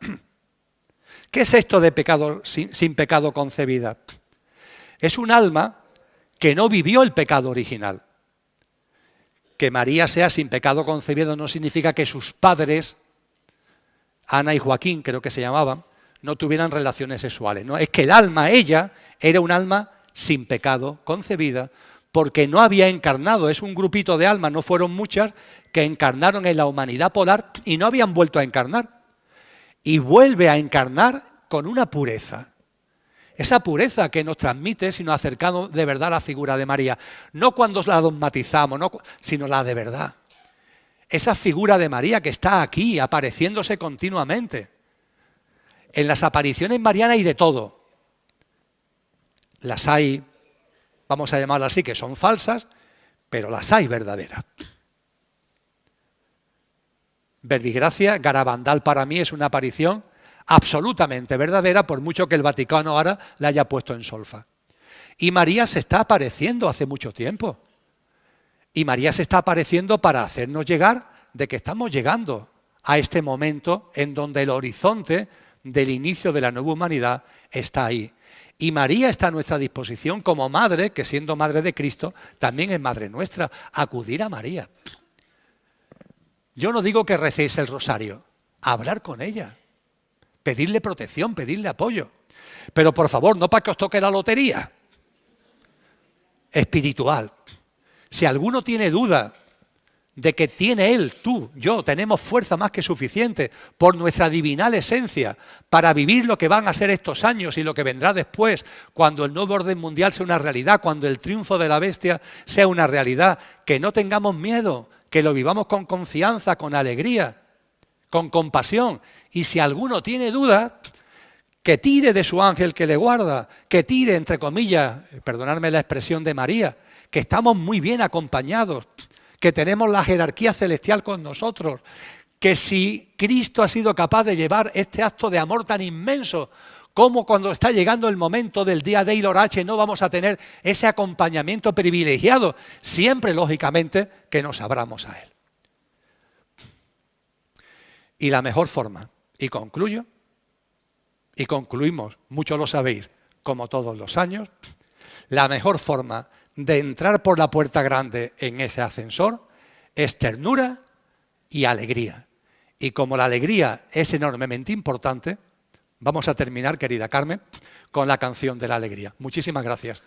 ¿Qué es esto de pecado sin pecado concebida? Es un alma que no vivió el pecado original. Que María sea sin pecado concebido no significa que sus padres, Ana y Joaquín creo que se llamaban, no tuvieran relaciones sexuales. No, es que el alma, ella, era un alma sin pecado concebida porque no había encarnado. Es un grupito de almas, no fueron muchas, que encarnaron en la humanidad polar y no habían vuelto a encarnar. Y vuelve a encarnar con una pureza. Esa pureza que nos transmite si nos acercamos de verdad a la figura de María. No cuando la dogmatizamos, sino la de verdad. Esa figura de María que está aquí, apareciéndose continuamente. En las apariciones marianas hay de todo. Las hay, vamos a llamarlas así, que son falsas, pero las hay verdaderas. Verbigracia, Garabandal para mí es una aparición absolutamente verdadera, por mucho que el Vaticano ahora la haya puesto en solfa. Y María se está apareciendo hace mucho tiempo. Y María se está apareciendo para hacernos llegar de que estamos llegando a este momento en donde el horizonte del inicio de la nueva humanidad está ahí. Y María está a nuestra disposición como madre, que siendo madre de Cristo, también es madre nuestra, acudir a María. Yo no digo que recéis el rosario, hablar con ella, pedirle protección, pedirle apoyo. Pero por favor, no para que os toque la lotería espiritual. Si alguno tiene duda de que tiene él, tú, yo, tenemos fuerza más que suficiente por nuestra divinal esencia para vivir lo que van a ser estos años y lo que vendrá después, cuando el nuevo orden mundial sea una realidad, cuando el triunfo de la bestia sea una realidad, que no tengamos miedo, que lo vivamos con confianza, con alegría, con compasión. Y si alguno tiene duda, que tire de su ángel que le guarda, que tire, entre comillas, perdonadme la expresión de María, que estamos muy bien acompañados, que tenemos la jerarquía celestial con nosotros, que si Cristo ha sido capaz de llevar este acto de amor tan inmenso, como cuando está llegando el momento del día de Ilorache no vamos a tener ese acompañamiento privilegiado, siempre lógicamente que nos abramos a Él. Y la mejor forma, y concluyo, y concluimos, muchos lo sabéis, como todos los años, la mejor forma de entrar por la puerta grande en ese ascensor es ternura y alegría. Y como la alegría es enormemente importante, vamos a terminar, querida Carmen, con la canción de la alegría. Muchísimas gracias.